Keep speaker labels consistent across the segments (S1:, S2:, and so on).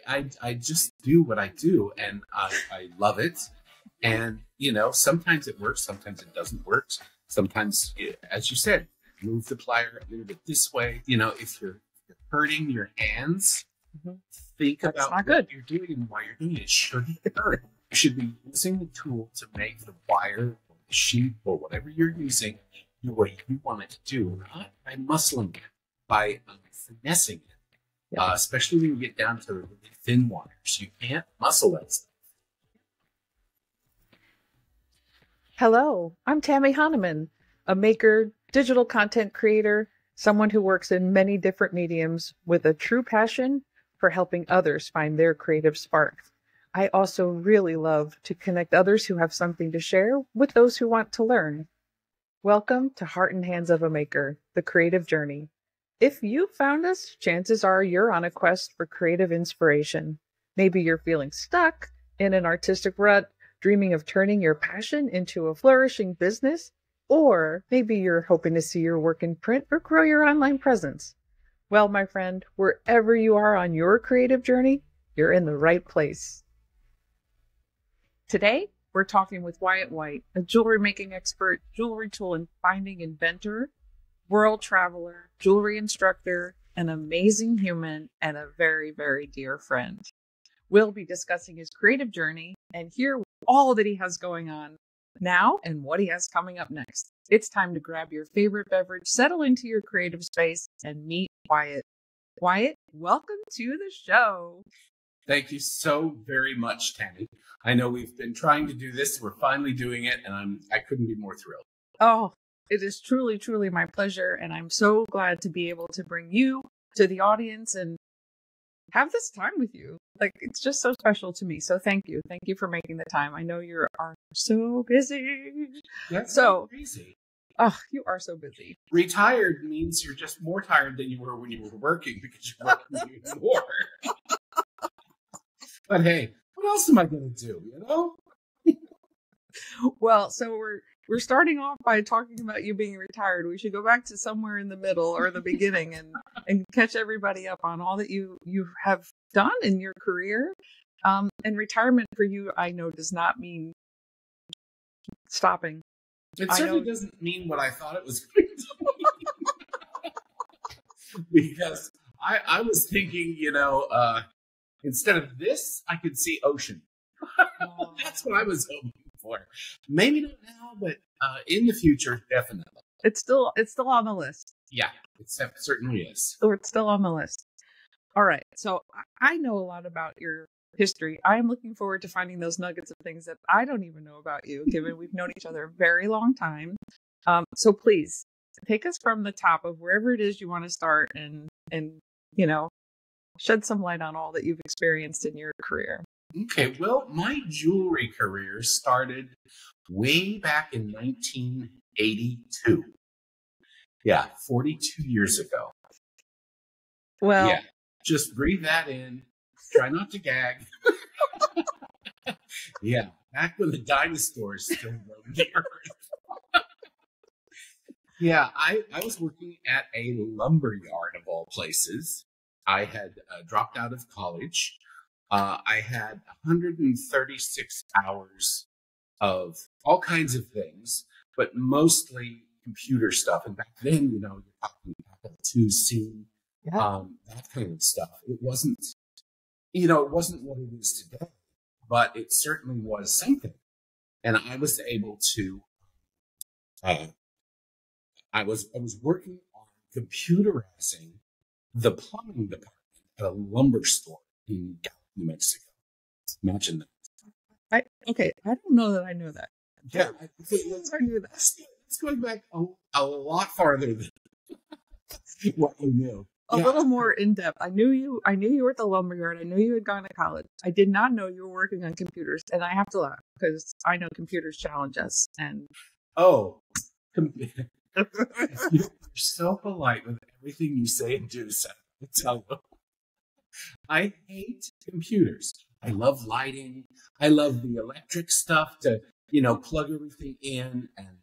S1: I just do what I do, and I love it. And, sometimes it works, sometimes it doesn't work. Sometimes, as you said, move the plier a little bit this way. If you're hurting your hands, think about what you're doing and why you're doing it. It shouldn't hurt. You should be using the tool to make the wire or the sheet or whatever you're using do what you want it to do, not by muscling it, by finessing it. Especially when you get down to really thin wires. You can't muscle that stuff.
S2: Hello, I'm Tammy Hahnemann, a maker, digital content creator, someone who works in many different mediums with a true passion for helping others find their creative spark. I also really love to connect others who have something to share with those who want to learn. Welcome to Heart and Hands of a Maker, the creative journey. If you found us, chances are you're on a quest for creative inspiration. Maybe you're feeling stuck in an artistic rut, dreaming of turning your passion into a flourishing business, or maybe you're hoping to see your work in print or grow your online presence. Well, my friend, wherever you are on your creative journey, you're in the right place. Today, we're talking with Wyatt White, a jewelry making expert, jewelry tool and finding inventor, world traveler, jewelry instructor, an amazing human, and a very, very dear friend. We'll be discussing his creative journey and hear all that he has going on now and what he has coming up next. It's time to grab your favorite beverage, settle into your creative space, and meet Wyatt. Wyatt, welcome to the show.
S1: Thank you so very much, Tammy. I know we've been trying to do this. We're finally doing it, and I couldn't be more thrilled.
S2: Oh, it is truly, truly my pleasure, and I'm so glad to be able to bring you to the audience and have this time with you. Like, it's just so special to me. So thank you. Thank you for making the time. I know you are so busy.
S1: That's so crazy.
S2: Oh, you are so busy.
S1: Retired means you're just more tired than you were when you were working because you're working even more. But hey, what else am I going to do,
S2: Well, so we're starting off by talking about you being retired. We should go back to somewhere in the middle or the beginning and catch everybody up on all that you have done in your career. And retirement for you, I know, does not mean stopping.
S1: It certainly doesn't mean what I thought it was going to mean. Because I was thinking, instead of this, I could see ocean. That's what I was hoping for. Maybe not now, but in the future, definitely.
S2: It's still on the list.
S1: Yeah, it certainly is.
S2: Or it's still on the list. All right. So I know a lot about your history. I am looking forward to finding those nuggets of things that I don't even know about you, given we've known each other a very long time. So please take us from the top of wherever it is you want to start and shed some light on all that you've experienced in your career.
S1: Okay, well, my jewelry career started way back in 1982. Yeah, 42 years ago.
S2: Well,
S1: yeah, just breathe that in. Try not to gag. Yeah, back when the dinosaurs still roamed the earth. Yeah, I was working at a lumber yard of all places. I had dropped out of college. I had 136 hours of all kinds of things, but mostly computer stuff. And back then, you're talking Apple IIc, that kind of stuff. It wasn't, it wasn't what it is today, but it certainly was something. And I was able to, I was working on computerizing the plumbing department at a lumber store in Gallup, New Mexico. Imagine that.
S2: I don't know that I know that.
S1: Yeah, I knew that. It's going back a lot farther than what you knew.
S2: A little more in depth. I knew you were at the lumberyard. I knew you had gone to college. I did not know you were working on computers, and I have to laugh because I know computers challenge us. And
S1: you're so polite with everything you say and do, Seth. I tell you, I hate computers. I love lighting. I love the electric stuff to plug everything in, and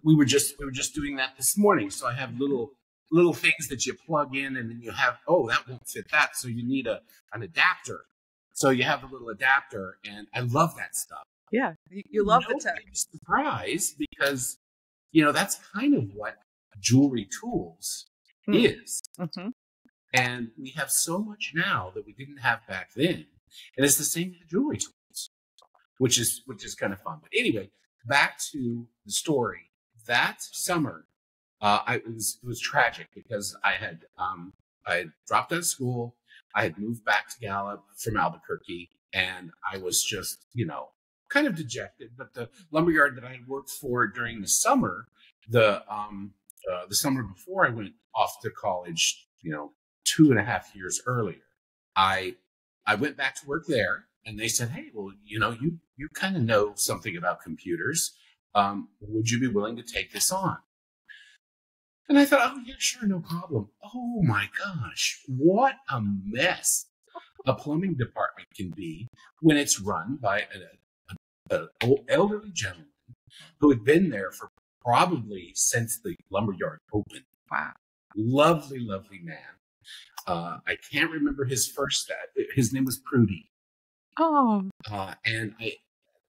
S1: we were just doing that this morning. So I have little little things that you plug in, and then you have, oh, that won't fit that, so you need an adapter. So you have a little adapter, and I love that stuff.
S2: Yeah, you love the tech.
S1: Big surprise, because that's kind of what jewelry tools is.
S2: Mm-hmm.
S1: And we have so much now that we didn't have back then. And it's the same with the jewelry tools, which is kind of fun. But anyway, back to the story. That summer, it was tragic, because I had dropped out of school. I had moved back to Gallup from Albuquerque, and I was just, kind of dejected. But the lumberyard that I had worked for during the summer, the summer before I went off to college, 2.5 years earlier, I went back to work there, and they said, hey, well, you kind of know something about computers. Would you be willing to take this on? And I thought, oh, yeah, sure, no problem. Oh, my gosh, what a mess a plumbing department can be when it's run by an elderly gentleman who had been there for probably since the lumberyard opened.
S2: Wow.
S1: Lovely, lovely man. I can't remember his first name. His name was Prudy.
S2: Oh.
S1: And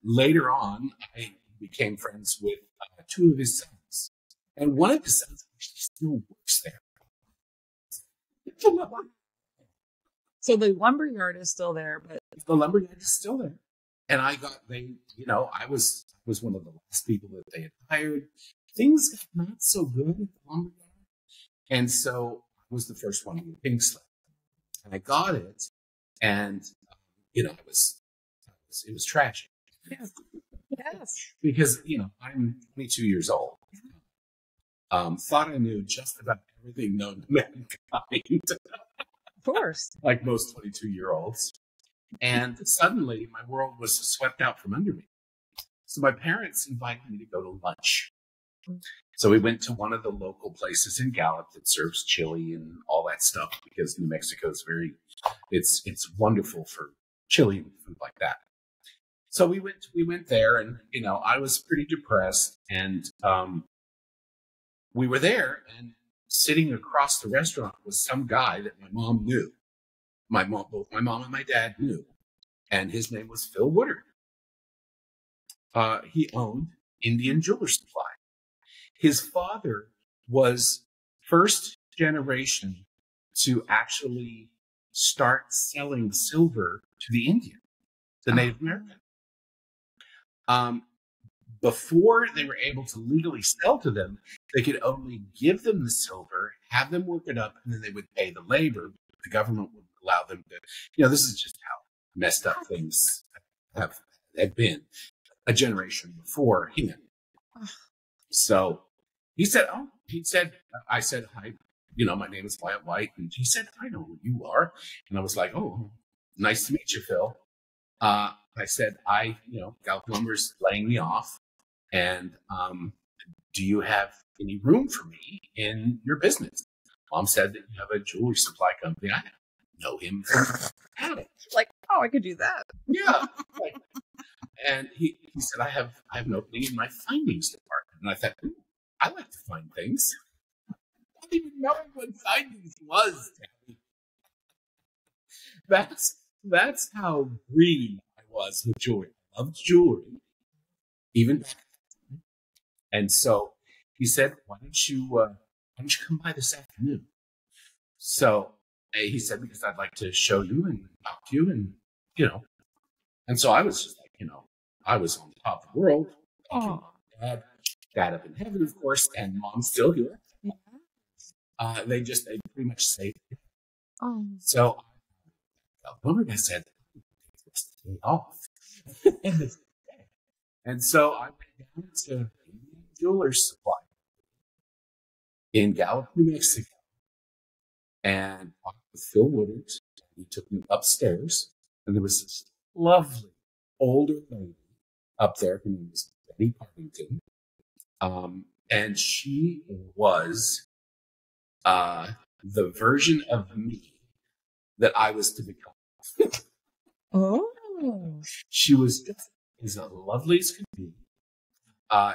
S1: later on, I became friends with two of his sons. And one of his sons actually still works there.
S2: So the lumberyard is still there, but
S1: the lumberyard is still there. And I was one of the last people that they had hired. Things got not so good at the lumberyard. And so I was the first one to get a pink slip. And I got it. And, it was tragic.
S2: yes. Yes.
S1: Because, I'm 22 years old. Thought I knew just about everything known to mankind.
S2: Of course.
S1: Like most 22-year-olds. And suddenly my world was swept out from under me. So my parents invited me to go to lunch. So we went to one of the local places in Gallup that serves chili and all that stuff, because New Mexico is it's wonderful for chili and food like that. So we went there, and, I was pretty depressed, and we were there, and sitting across the restaurant was some guy that my mom knew. Both my mom and my dad knew, and his name was Phil Woodard. He owned Indian Jeweler Supply. His father was first generation to actually start selling silver to the Indian, the Native American. Before they were able to legally sell to them, they could only give them the silver, have them work it up, and then they would pay the labor. The government would allow them to, this is just how messed up things have been a generation before him. So I said, hi, my name is Wyatt White. And he said, I know who you are. And I was like, oh, nice to meet you, Phil. I said, Gallup Lumber's laying me off. And do you have any room for me in your business? Mom said that you have a jewelry supply company. I know him from Adam.
S2: Like, oh, I could do that.
S1: Yeah. And he said, I have an opening in my findings department. And I thought, ooh, I like to find things. I don't even know what findings was. That's how green I was with jewelry. I loved jewelry, even back then. And so he said, why don't you come by this afternoon? So he said, because I'd like to show you and talk to you, and and so I was just like, I was on top of the world. Dad up in heaven, of course, and Mom's still here. Yeah. They pretty much saved it.
S2: Oh.
S1: So I said, let's take it off. And so I went down to Jeweler's Supply in Gallup, New Mexico, and talked with Phil Woodard. He took me upstairs, and there was this lovely older lady up there. Her name was Betty Partington. And she was the version of me that I was to become.
S2: Oh.
S1: She was just as lovely as could be.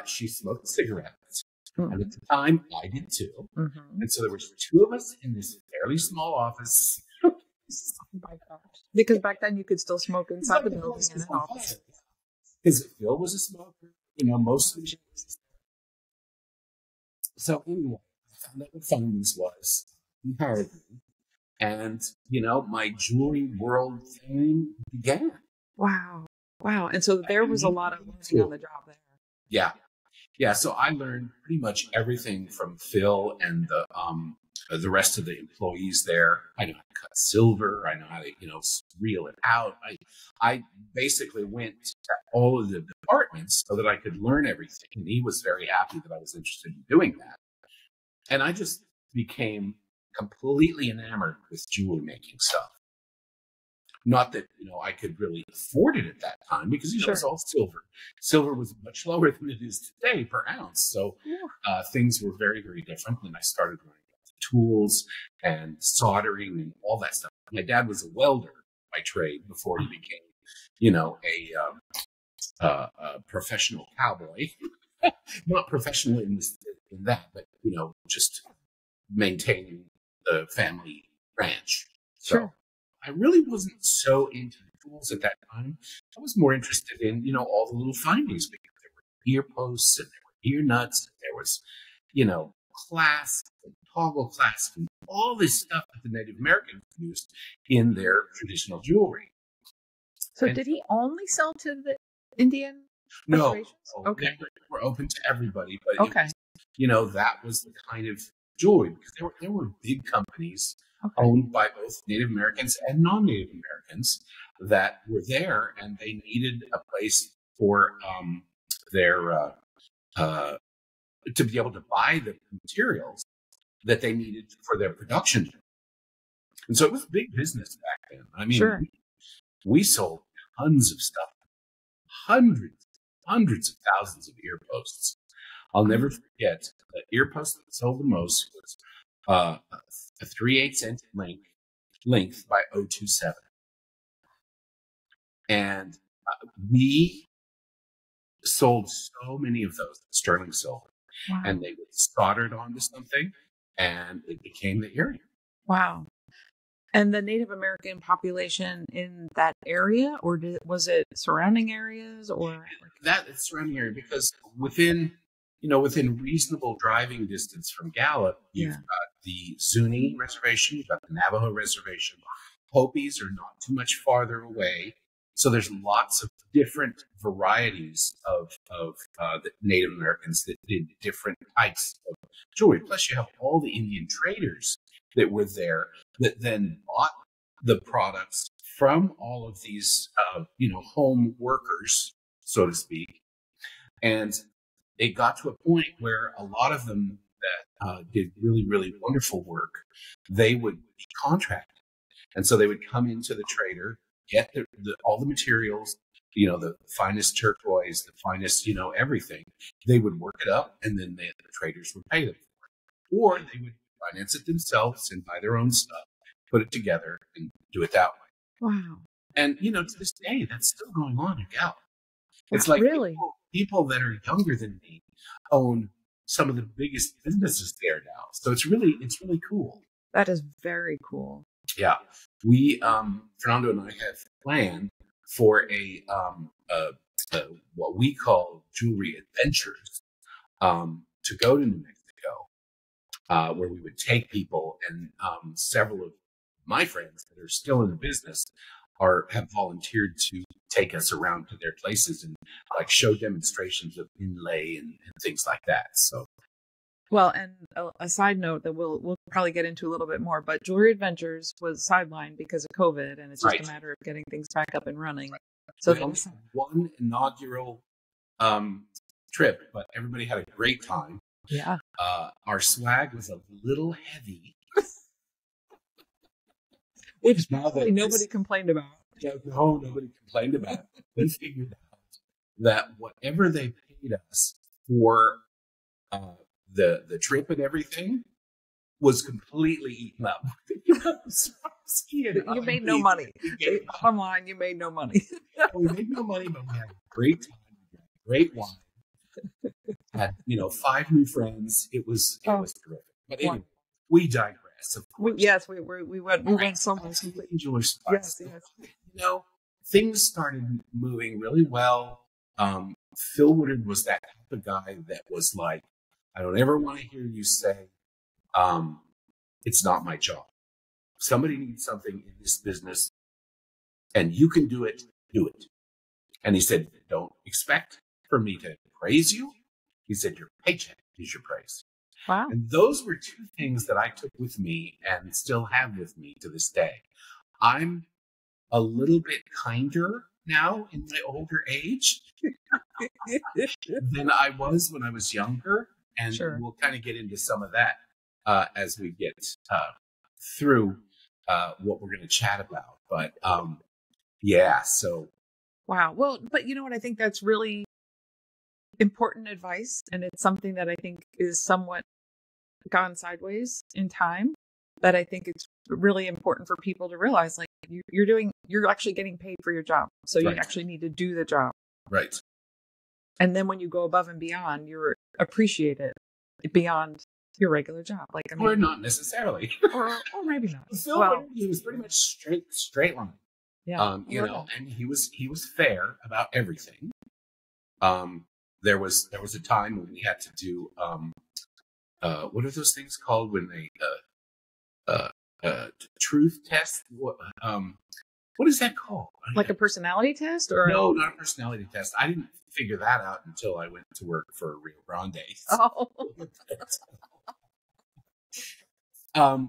S1: She smoked cigarettes. And at the time, I did too. And so there was two of us in this fairly small office.
S2: Oh my gosh. Because back then you could still smoke inside the building in an office.
S1: Because Phil was a smoker, most of the shit. So anyway, I found out what phonies was. He hired me. And, my jewelry world thing began.
S2: Wow. And so there was a lot of learning on the job there.
S1: Yeah. Yeah. So I learned pretty much everything from Phil and the rest of the employees there. I know how to cut silver. I know how to, reel it out. I basically went to all of the departments so that I could learn everything. And he was very happy that I was interested in doing that. And I just became completely enamored with jewelry making stuff. Not that, I could really afford it at that time because, it was all silver. Silver was much lower than it is today per ounce. So things were very, very different. And I started learning about the tools and soldering and all that stuff. My dad was a welder by trade before he became, a professional cowboy. Not professional in that, but, just maintaining the family ranch. So I really wasn't so into the tools at that time. I was more interested in, all the little findings because there were ear posts and there were ear nuts. And there was, clasp and toggle clasp and all this stuff that the Native Americans used in their traditional jewelry.
S2: So did he only sell to the Indian reservations?
S1: No. Okay. We're open to everybody. But it was, that was the kind of jewelry because there were big companies owned by both Native Americans and non-Native Americans that were there, and they needed a place for their to be able to buy the materials that they needed for their production. And so it was big business back then. I mean, we sold tons of stuff, hundreds of thousands of ear posts. I'll never forget the ear post that sold the most was a 3/8 inch length by 0.27. And we sold so many of those sterling silver. Wow. And they would solder it onto something and it became the earring.
S2: Wow. And the Native American population in that area, or was it surrounding areas, or
S1: that it's surrounding area? Because within reasonable driving distance from Gallup, you've got the Zuni reservation, you've got the Navajo reservation. Hopis are not too much farther away, so there's lots of different varieties of the Native Americans that did different types of jewelry. Plus, you have all the Indian traders that were there that then bought the products from all of these, home workers, so to speak. And it got to a point where a lot of them that did really, really wonderful work, they would be contracted. And so they would come into the trader, get all the materials, the finest turquoise, the finest, everything. They would work it up, and then the traders would pay them for it. Or they would finance it themselves and buy their own stuff, put it together, and do it that way.
S2: Wow.
S1: And, to this day, that's still going on in Gallup. It's
S2: like
S1: really people that are younger than me own some of the biggest businesses there now. So it's really cool.
S2: That is very cool.
S1: Yeah. We, Fernando and I have planned for a what we call jewelry adventures, to go to New Mexico, where we would take people, and several of my friends that are still in the business have volunteered to take us around to their places and show demonstrations of inlay and things like that. So,
S2: well, and a side note that we'll probably get into a little bit more, but Jewelry Adventures was sidelined because of COVID, and it's just a matter of getting things back up and running. Right. So
S1: we only had one inaugural trip, but everybody had a great time.
S2: Yeah.
S1: Our swag was a little heavy.
S2: Which nobody complained about.
S1: Yeah, no, nobody complained about it. We figured out that whatever they paid us for the trip and everything was completely eaten up.
S2: You made no money. Bottom line, you made no money.
S1: We made no money, but we had a great time. We had great wine. Had, 5 new friends. It was terrific. But anyway,
S2: Wow.
S1: we digress, of course.
S2: Yes, we went somewhere.
S1: Angel
S2: Yes,
S1: response.
S2: yes.
S1: Things started moving really well. Phil Woodard was that type of guy that was like, I don't ever want to hear you say, it's not my job. Somebody needs something in this business and you can do it, do it. And he said, don't expect for me to praise you. He said, your paycheck is your praise.
S2: Wow.
S1: And those were 2 things that I took with me and still have with me to this day. I'm a little bit kinder now in my older age than I was when I was younger. And
S2: Sure.
S1: We'll kind of get into some of that as we get through what we're going to chat about. But yeah, so.
S2: Wow. Well, but you know what? I think that's really important advice. And it's something that I think is somewhat gone sideways in time. That I think it's really important for people to realize, like you're actually getting paid for your job. So you actually need to do the job.
S1: Right.
S2: And then when you go above and beyond, you're appreciated beyond your regular job. Like, I mean,
S1: or not necessarily.
S2: or maybe not.
S1: Phil, he was pretty much straight line.
S2: Yeah.
S1: And he was fair about everything. There was a time when we had to do what are those things called when they truth test? What is that called?
S2: Like a personality test, or
S1: no, not a personality test. I didn't figure that out until I went to work for Rio Grande.
S2: Oh.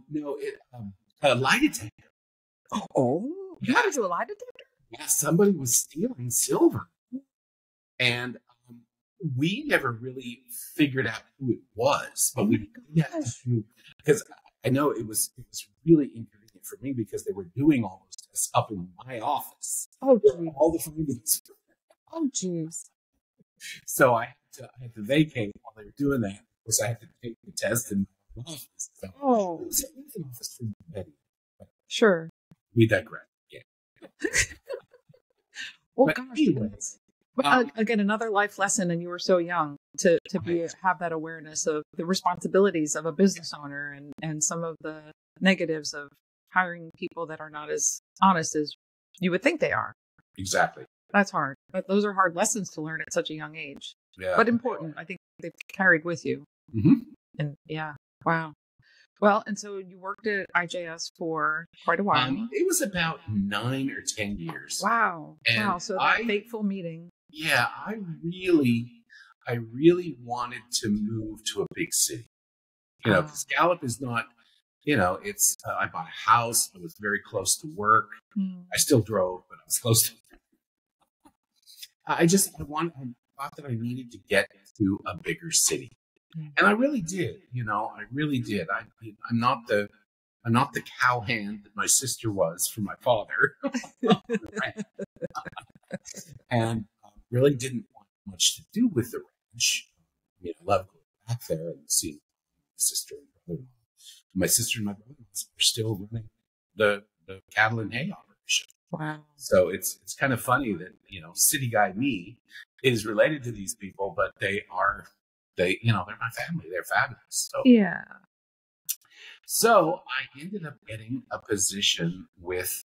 S1: No, a lie detector.
S2: Oh, you had to do a lie detector?
S1: Yeah, somebody was stealing silver, and we never really figured out who it was, but we had to do, because I know it was really inconvenient for me because they were doing all those tests up in my office.
S2: Oh, geez.
S1: All the findings.
S2: Oh, jeez.
S1: So I had to vacate while they were doing that. Of course, I had to take the test in my office. So
S2: Oh,
S1: it was an office for Betty.
S2: Sure.
S1: We digress. Yeah.
S2: Well,
S1: But
S2: gosh.
S1: anyway,
S2: Again, another life lesson, and you were so young to have that awareness of the responsibilities of a business owner and some of the negatives of hiring people that are not as honest as you would think they are.
S1: Exactly.
S2: That's hard. But those are hard lessons to learn at such a young age.
S1: Yeah.
S2: But important. I think they've carried with you.
S1: Mm-hmm.
S2: And yeah. Wow. Well, and so you worked at IJS for quite a while.
S1: It was about 9 or 10 years.
S2: Wow.
S1: And
S2: wow. So that fateful meeting.
S1: Yeah, I really wanted to move to a big city. Because Gallup is not, it's, I bought a house. I was very close to work. I still drove, but I was close to I thought that I needed to get to a bigger city. And I really did, I really did. I'm not the cowhand that my sister was for my father. And really didn't want much to do with the ranch. I love going back there and seeing my sister and brother-in-law. My sister and my brother-in-law are still running the cattle and hay operation.
S2: Wow.
S1: So it's kind of funny that, city guy me is related to these people, but they're my family. They're fabulous. So,
S2: yeah.
S1: So I ended up getting a position with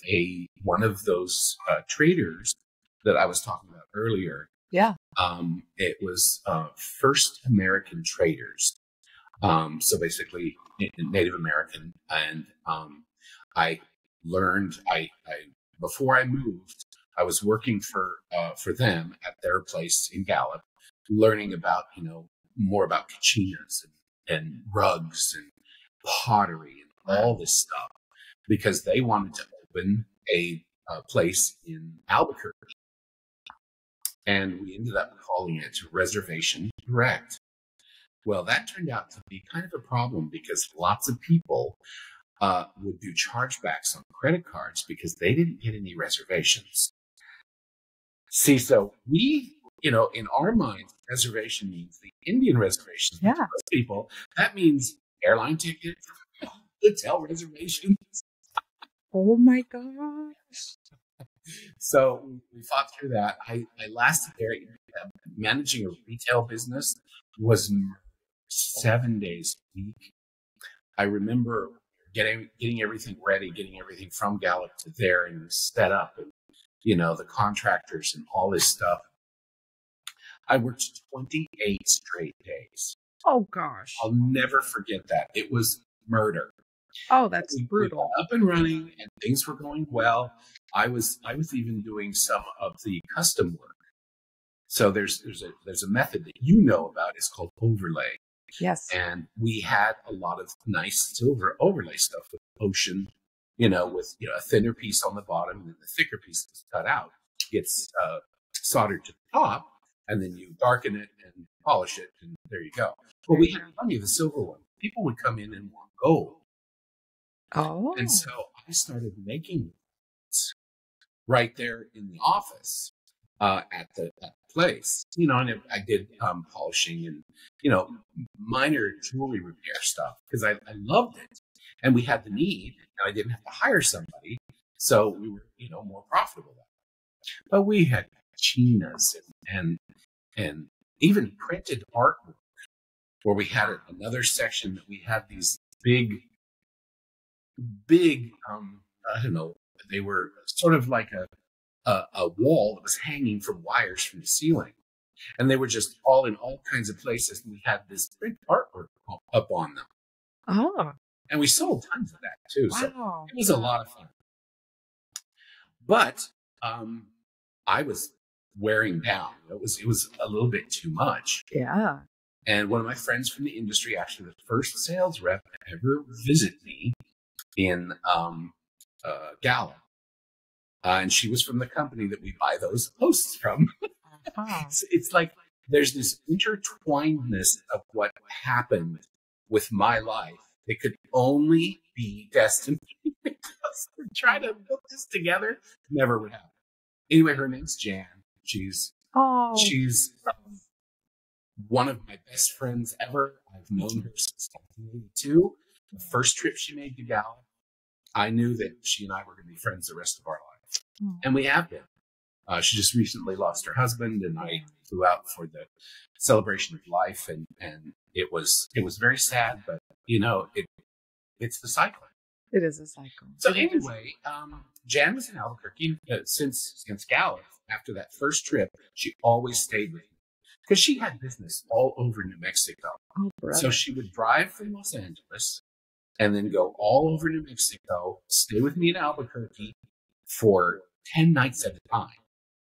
S1: one of those traders that I was talking about earlier.
S2: Yeah.
S1: It was First American Traders. So basically Native American. And I learned, before I moved, I was working for them at their place in Gallup, learning about, more about kachinas and rugs and pottery and all this stuff, because they wanted to open a place in Albuquerque. And we ended up calling it Reservation Direct. Well, that turned out to be kind of a problem because lots of people would do chargebacks on credit cards because they didn't get any reservations. See, so we, in our minds, reservation means the Indian reservations.
S2: Yeah.
S1: Most people, that means airline tickets, hotel reservations.
S2: Oh my gosh.
S1: So we fought through that. I lasted there managing a retail business was 7 days a week. I remember getting everything ready, getting everything from Gallup to there and set up, and the contractors and all this stuff. I worked 28 straight days.
S2: Oh gosh.
S1: I'll never forget that. It was murder.
S2: Oh, that's brutal.
S1: We got up and running, and things were going well. I was even doing some of the custom work. So there's a method that you know about. It's called overlay.
S2: Yes.
S1: And we had a lot of nice silver overlay stuff with ocean, with a thinner piece on the bottom, and then the thicker piece that's cut out gets soldered to the top, and then you darken it and polish it, and there you go. Well, we had plenty of the silver one. People would come in and want gold.
S2: Oh.
S1: And so I started making right there in the office at the place, and I did polishing and, minor jewelry repair stuff because I loved it. And we had the need, and I didn't have to hire somebody. So we were, more profitable. But we had chinas and even printed artwork where we had another section that we had these big, I don't know, they were sort of like a wall that was hanging from wires from the ceiling. And they were just all in all kinds of places. And we had this print artwork up on them.
S2: Oh.
S1: And we sold tons of that too.
S2: Wow.
S1: So it was a lot of fun. But I was wearing down. It was a little bit too much.
S2: Yeah.
S1: And one of my friends from the industry, actually the first sales rep to ever visit me in Gallup. And she was from the company that we buy those posts from.
S2: Uh-huh.
S1: It's like there's this intertwinedness of what happened with my life. It could only be destiny because to try to put this together never would happen. Anyway, her name's Jan. She's one of my best friends ever. I've known her since 1982. The first trip she made to Gallup, I knew that she and I were going to be friends the rest of our life. And we have been. She just recently lost her husband, and I flew out for the celebration of life, and it was very sad, but it's the cycle.
S2: It is a cycle.
S1: So anyway, Jan was in Albuquerque since Gallup. After that first trip, she always stayed with me because she had business all over New Mexico.
S2: Oh, brother.
S1: So she would drive from Los Angeles and then go all over New Mexico, stay with me in Albuquerque for 10 nights at a time.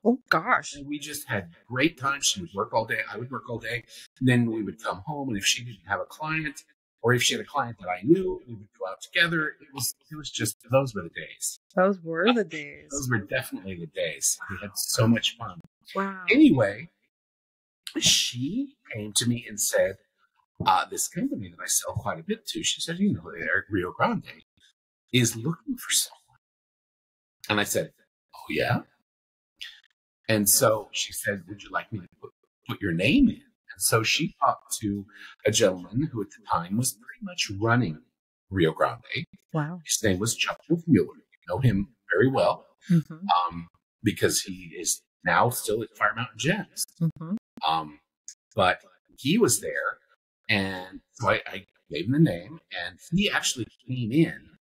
S2: Oh, gosh.
S1: And we just had great times. She would work all day. I would work all day. Then we would come home, and if she didn't have a client, or if she had a client that I knew, we would go out together. It was just, those were the days.
S2: Those were the days.
S1: Those were definitely the days. We had so much fun.
S2: Wow.
S1: Anyway, she came to me and said, this company that I sell quite a bit to, she said, they're Rio Grande, is looking for someone. And I said, oh, yeah? And so she said, would you like me to put your name in? And so she talked to a gentleman who at the time was pretty much running Rio Grande.
S2: Wow.
S1: His name was Chuck Mueller. You know him very well because he is now still at Fire Mountain Gems. But he was there, and so I gave him the name, and he actually came in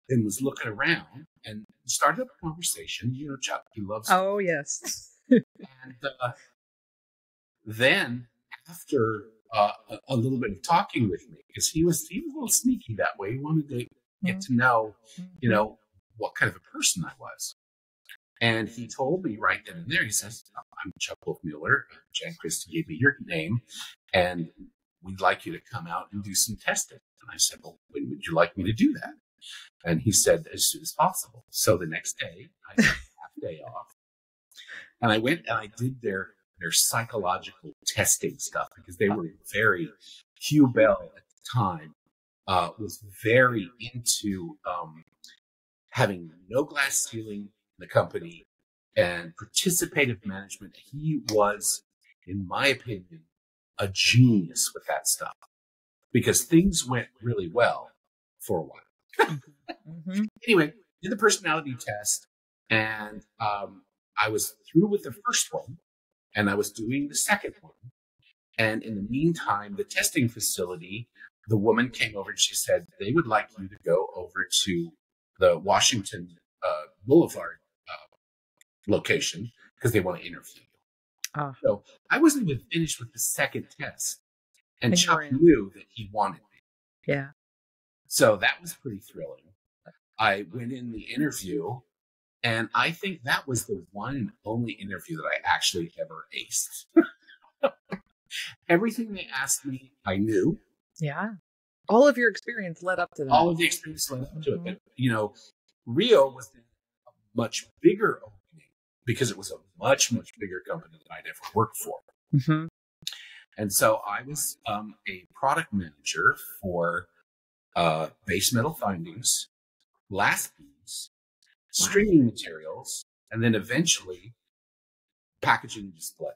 S1: and was looking around and started up a conversation. Chuck, he loves.
S2: Oh, yes.
S1: And then after a little bit of talking with me, because he was a little sneaky that way. He wanted to get to know, what kind of a person I was. And he told me right then and there, he says, I'm Chuck Mueller. Jan Christie gave me your name, and we'd like you to come out and do some testing. And I said, well, when would you like me to do that? And he said, as soon as possible. So the next day, I took a half day off. And I went and I did their psychological testing stuff because they were Hugh Bell at the time was very into having no glass ceiling in the company and participative management. He was, in my opinion, a genius with that stuff because things went really well for a while. Anyway, did the personality test, and I was through with the first one, and I was doing the second one. And in the meantime, the testing facility, the woman came over and she said, they would like you to go over to the Washington Boulevard location because they want to interview you. So I wasn't even finished with the second test. And Chuck knew that he wanted me.
S2: Yeah.
S1: So that was pretty thrilling. I went in the interview, and I think that was the one and only interview that I actually ever aced. Everything they asked me, I knew.
S2: Yeah. All of your experience led up to that.
S1: All of the experience led up to it. But, Rio was a much bigger opening because it was a much, much bigger company than I'd ever worked for.
S2: Mm-hmm.
S1: And so I was a product manager for base metal findings, glass beads, stringing materials, and then eventually packaging and display.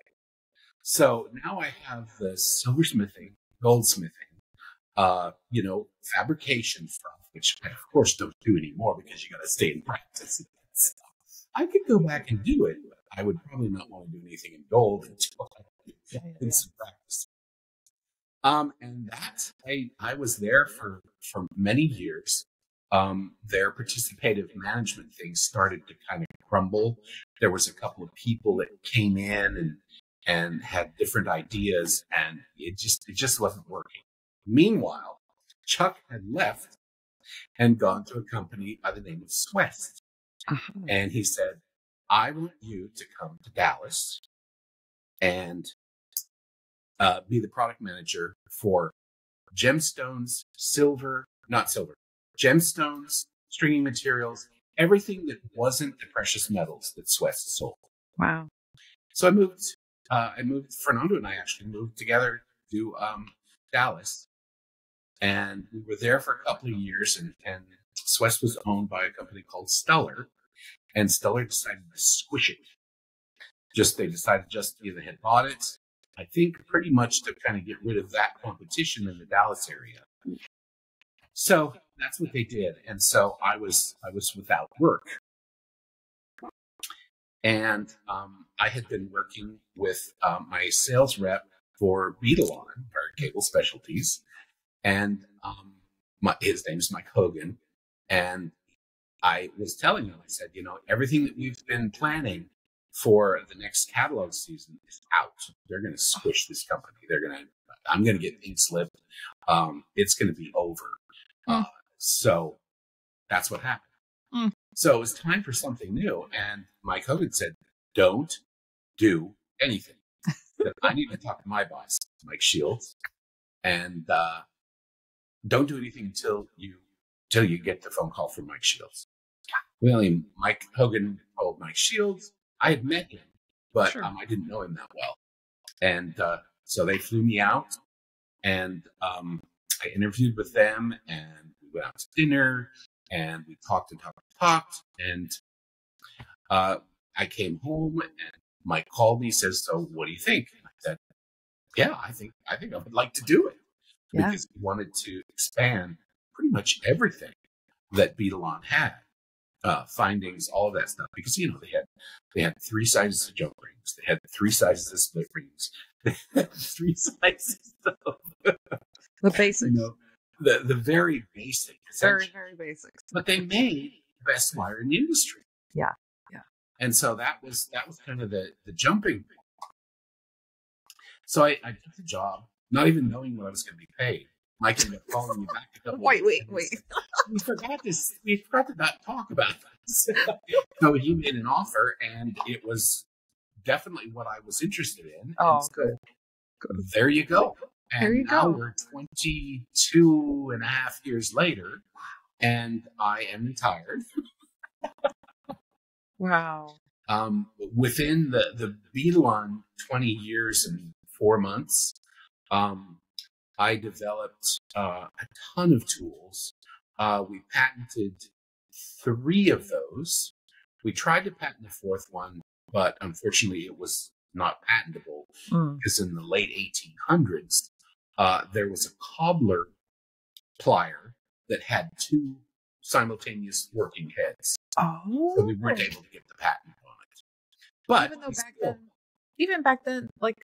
S1: So now I have the silversmithing, goldsmithing, fabrication stuff, which I, of course, don't do anymore because you got to stay in practice. I could go back and do it, but I would probably not want to do anything in gold until I did some practice. And that I was there for many years. Their participative management things started to kind of crumble. There was a couple of people that came in and had different ideas, and it just wasn't working. Meanwhile, Chuck had left and gone to a company by the name of Swest.
S2: Uh-huh.
S1: And he said, I want you to come to Dallas and be the product manager for gemstones, gemstones, stringing materials, everything that wasn't the precious metals that Swest sold.
S2: Wow.
S1: So I moved, Fernando and I actually moved together to Dallas. And we were there for a couple of years, and Swest was owned by a company called Stellar, and Stellar decided to squish it. They decided they had bought it, I think pretty much to kind of get rid of that competition in the Dallas area. So that's what they did. And so I was without work. And I had been working with my sales rep for Beetalon, our cable specialties. And his name is Mike Hogan. And I was telling him, I said, everything that we've been planning for the next catalog season is out. They're going to squish this company. I'm going to get ink slipped. It's going to be over. So that's what happened. So it was time for something new. And Mike Hogan said, don't do anything. I need to talk to my boss, Mike Shields. And don't do anything until you get the phone call from Mike Shields. Well, Mike Hogan told Mike Shields. I had met him, but sure. I didn't know him that well. And so they flew me out, and I interviewed with them, and we went out to dinner, and we talked. And I came home, and Mike called me, says, so what do you think? And I said, yeah, I think I would like to do it. Yeah. Because he wanted to expand pretty much everything that Beetalon had, findings, all of that stuff. Because they had 3 sizes of jump rings, they had 3 sizes of split rings, they had 3 sizes of
S2: the basics,
S1: the very basic,
S2: very very basics.
S1: But they made the best wire in the industry.
S2: Yeah.
S1: And so that was kind of the jumping point. So I took the job, not even knowing what I was going to be paid. Mike ended up calling me back a couple
S2: Wait.
S1: We forgot to not talk about this. So he made an offer, and it was definitely what I was interested in.
S2: Oh,
S1: good. There you go. And
S2: there you
S1: now
S2: go.
S1: We're 22 and a half years later, and I am retired.
S2: Wow.
S1: Within the Beetalon 20 years and 4 months, I developed a ton of tools. We patented 3 of those. We tried to patent the 4th one, but unfortunately it was not patentable because in the late 1800s, there was a cobbler plier that had 2 simultaneous working heads.
S2: Oh.
S1: So we weren't able to get the patent on it. But
S2: even back then, like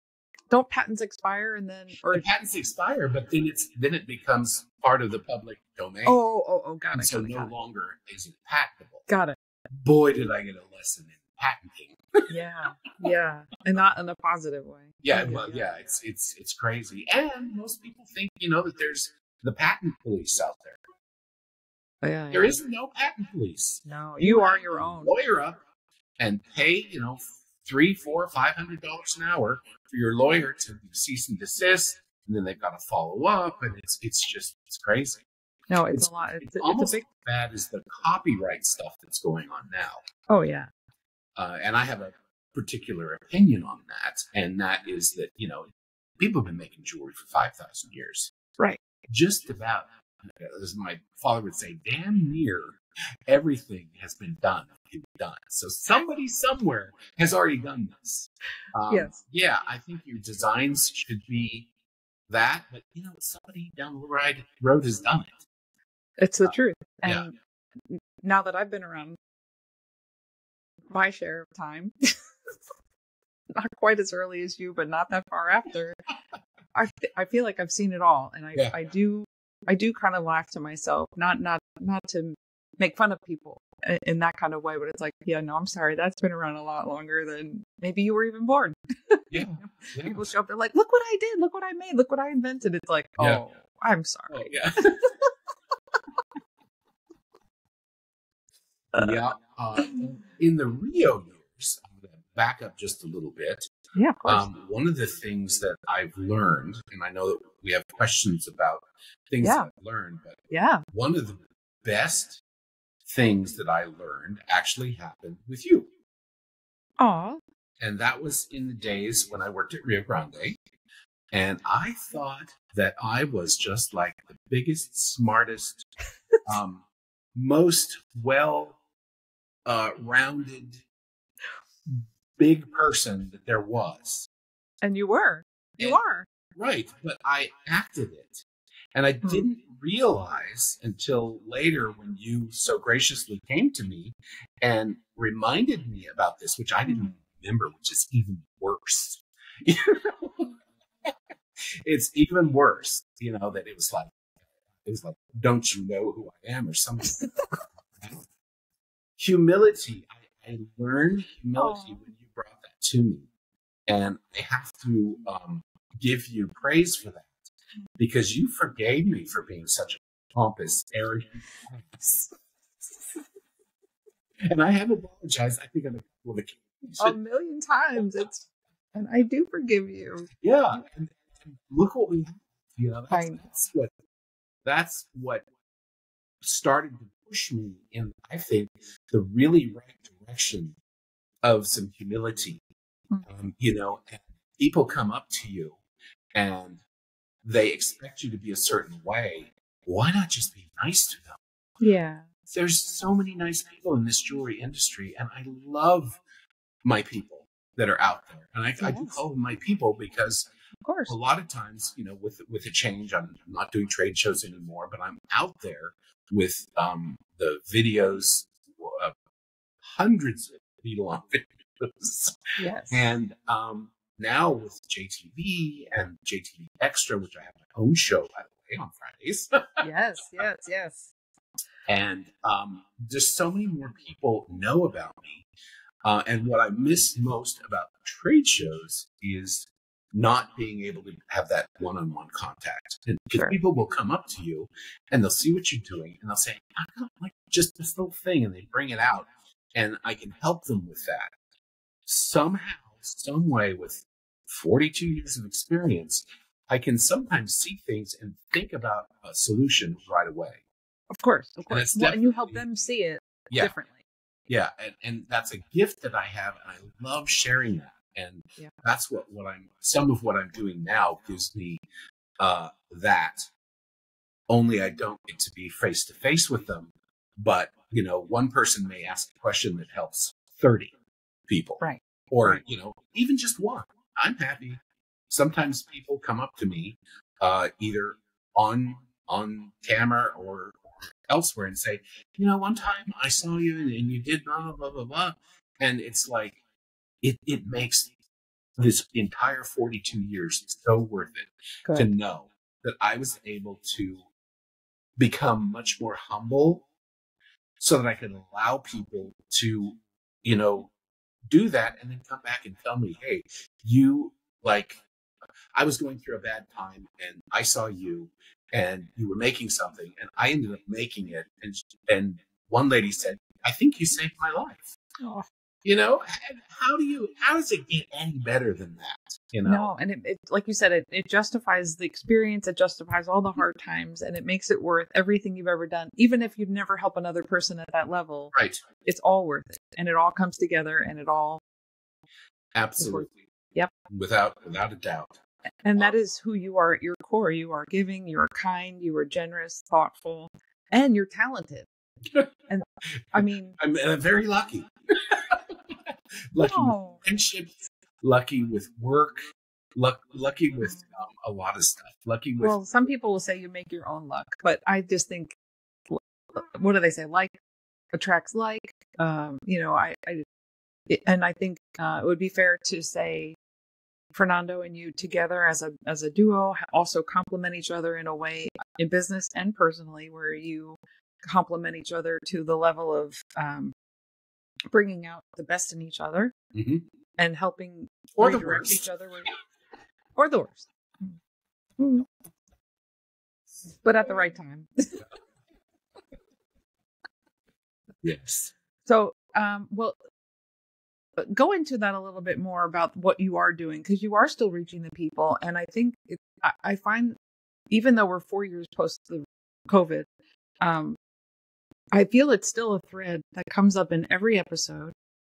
S2: Don't patents expire and then, or
S1: The patents expire, but then it becomes part of the public domain.
S2: got
S1: and
S2: it.
S1: so
S2: got it,
S1: no
S2: got it.
S1: longer is it patentable.
S2: Got it.
S1: Boy, did I get a lesson in patenting.
S2: Yeah, and not in a positive way.
S1: Yeah, well, yeah, it's crazy, and most people think that there's the patent police out there.
S2: Yeah,
S1: There is no patent police.
S2: No, you are your own
S1: lawyer up and pay $300, $400, $500 an hour for your lawyer to cease and desist, and then they've got to follow up, and it's crazy.
S2: No, it's a lot.
S1: It's almost as bad as the copyright stuff that's going on now.
S2: Oh yeah.
S1: And I have a particular opinion on that, and that is that people have been making jewelry for 5,000 years.
S2: Right.
S1: Just about, as my father would say, damn near everything has been done. So somebody somewhere has already done this.
S2: Yes.
S1: Yeah, I think your designs should be that, but somebody down the road has done it.
S2: It's the truth. And now that I've been around my share of time, not quite as early as you, but not that far after, I feel like I've seen it all, and I do kind of laugh to myself, not to make fun of people in that kind of way, but it's like, I'm sorry, that's been around a lot longer than maybe you were even born.
S1: Yeah.
S2: People show up, they're like, look what I did, look what I made, look what I invented. It's like, oh, I'm sorry.
S1: Oh, yeah. In the Rio years, I'm going to back up just a little bit.
S2: Yeah, of course.
S1: One of the things that I've learned, and I know that we have questions about things that I've learned, but one of the best things that I learned actually happened with you.
S2: Aw.
S1: And that was in the days when I worked at Rio Grande. And I thought that I was just like the biggest, smartest, most rounded, big person that there was.
S2: And you were. You are.
S1: Right. But I acted it. And I didn't realize until later when you so graciously came to me and reminded me about this, which I didn't remember, which is even worse. It's even worse, that it was like, don't you know who I am or something. Humility. I learned humility when you brought that to me. And I have to give you praise for that, because you forgave me for being such a pompous, arrogant ass. And I have apologized, I think, on a couple of occasions.
S2: A million times. And I do forgive you.
S1: Yeah. And look what we have. That's what started to push me in, I think, the really right direction of some humility. And people come up to you and they expect you to be a certain way. Why not just be nice to them?
S2: Yeah.
S1: There's so many nice people in this jewelry industry, and I love my people that are out there. And I do call them my people because,
S2: of course,
S1: a lot of times, with a change, I'm not doing trade shows anymore, but I'm out there with the videos, hundreds of people on videos. Yes. And now with JTV and JTV Extra, which I have my own show, by the way, on Fridays.
S2: Yes.
S1: And just so many more people know about me. And what I miss most about trade shows is not being able to have that one-on-one contact. Because people will come up to you and they'll see what you're doing and they'll say, I got like just this little thing, and they bring it out, and I can help them with that. Somehow, some way, with 42 years of experience, I can sometimes see things and think about a solution right away.
S2: Of course. And you help them see it differently.
S1: Yeah, and that's a gift that I have, and I love sharing that. And that's some of what I'm doing now gives me that. Only I don't get to be face to face with them, but one person may ask a question that helps 30 people,
S2: right?
S1: Or even just one. I'm happy. Sometimes people come up to me, either on camera or elsewhere, and say, one time I saw you and you did blah blah blah blah blah, and it's like it makes this entire 42 years is so worth it to know that I was able to become much more humble so that I could allow people to, do that and then come back and tell me, hey, I was going through a bad time and I saw you and you were making something and I ended up making it. And one lady said, I think you saved my life.
S2: Oh.
S1: How does it get any better than that?
S2: No, and it like you said, it justifies the experience, it justifies all the hard times, and it makes it worth everything you've ever done. Even if you'd never help another person at that level,
S1: right?
S2: It's all worth it, and it all comes together, and it all
S1: absolutely,
S2: yep,
S1: without a doubt.
S2: And that is who you are at your core. You are giving, you are kind, you are generous, thoughtful, and you're talented. And I mean,
S1: I'm very lucky. Lucky with friendships, lucky with work, lucky with a lot of stuff. Lucky with.
S2: Well, some people will say you make your own luck, but I just think, what do they say? Like attracts like. I think it would be fair to say Fernando and you together as a duo also complement each other in a way in business and personally, where you complement each other to the level of bringing out the best in each other and helping
S1: or
S2: redirect each other or the worst, but at the right time.
S1: Yes.
S2: So, go into that a little bit more about what you are doing, because you are still reaching the people. And I think I find, even though we're 4 years post the COVID, I feel it's still a thread that comes up in every episode,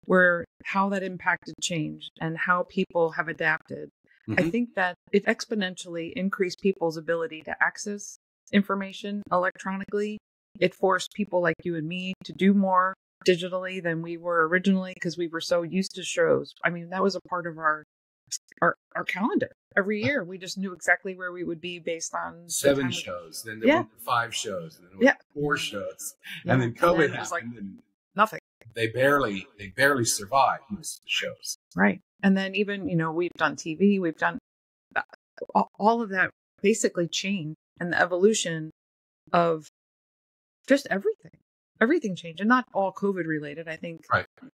S2: where how that impacted change and how people have adapted. I think that it exponentially increased people's ability to access information electronically. It forced people like you and me to do more digitally than we were originally, because we were so used to shows. I mean, that was a part of our calendar. Every year, we just knew exactly where we would be based on
S1: 7 shows. Then there were 5 shows. Then there were 4 shows. Yeah. And then COVID happened. And
S2: nothing.
S1: They barely survived most of the shows.
S2: Right. And then even, we've done TV, we've done all of that basically changed, and the evolution of just everything. Everything changed, and not all COVID related. I think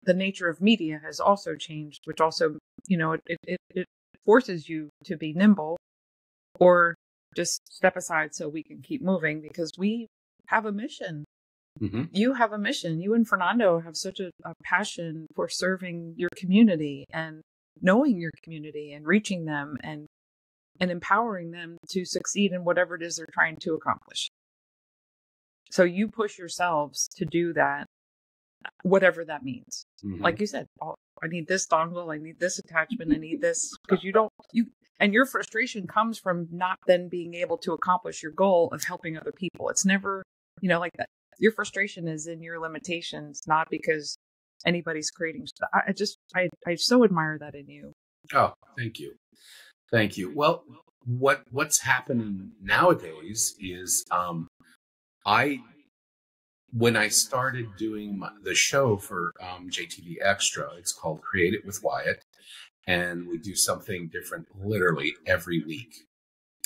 S2: the nature of media has also changed, which also, it forces you to be nimble or just step aside so we can keep moving, because we have a mission. You have a mission. You and Fernando have such a passion for serving your community and knowing your community and reaching them and empowering them to succeed in whatever it is they're trying to accomplish. So you push yourselves to do that, whatever that means. Like you said, I need this dongle, I need this attachment, I need this, because and your frustration comes from not then being able to accomplish your goal of helping other people. It's never, like that. Your frustration is in your limitations, not because anybody's creating stuff. I so admire that in you.
S1: Oh, thank you. Thank you. Well, what's happening nowadays is, when I started doing the show for JTV Extra, it's called Create It with Wyatt, and we do something different literally every week.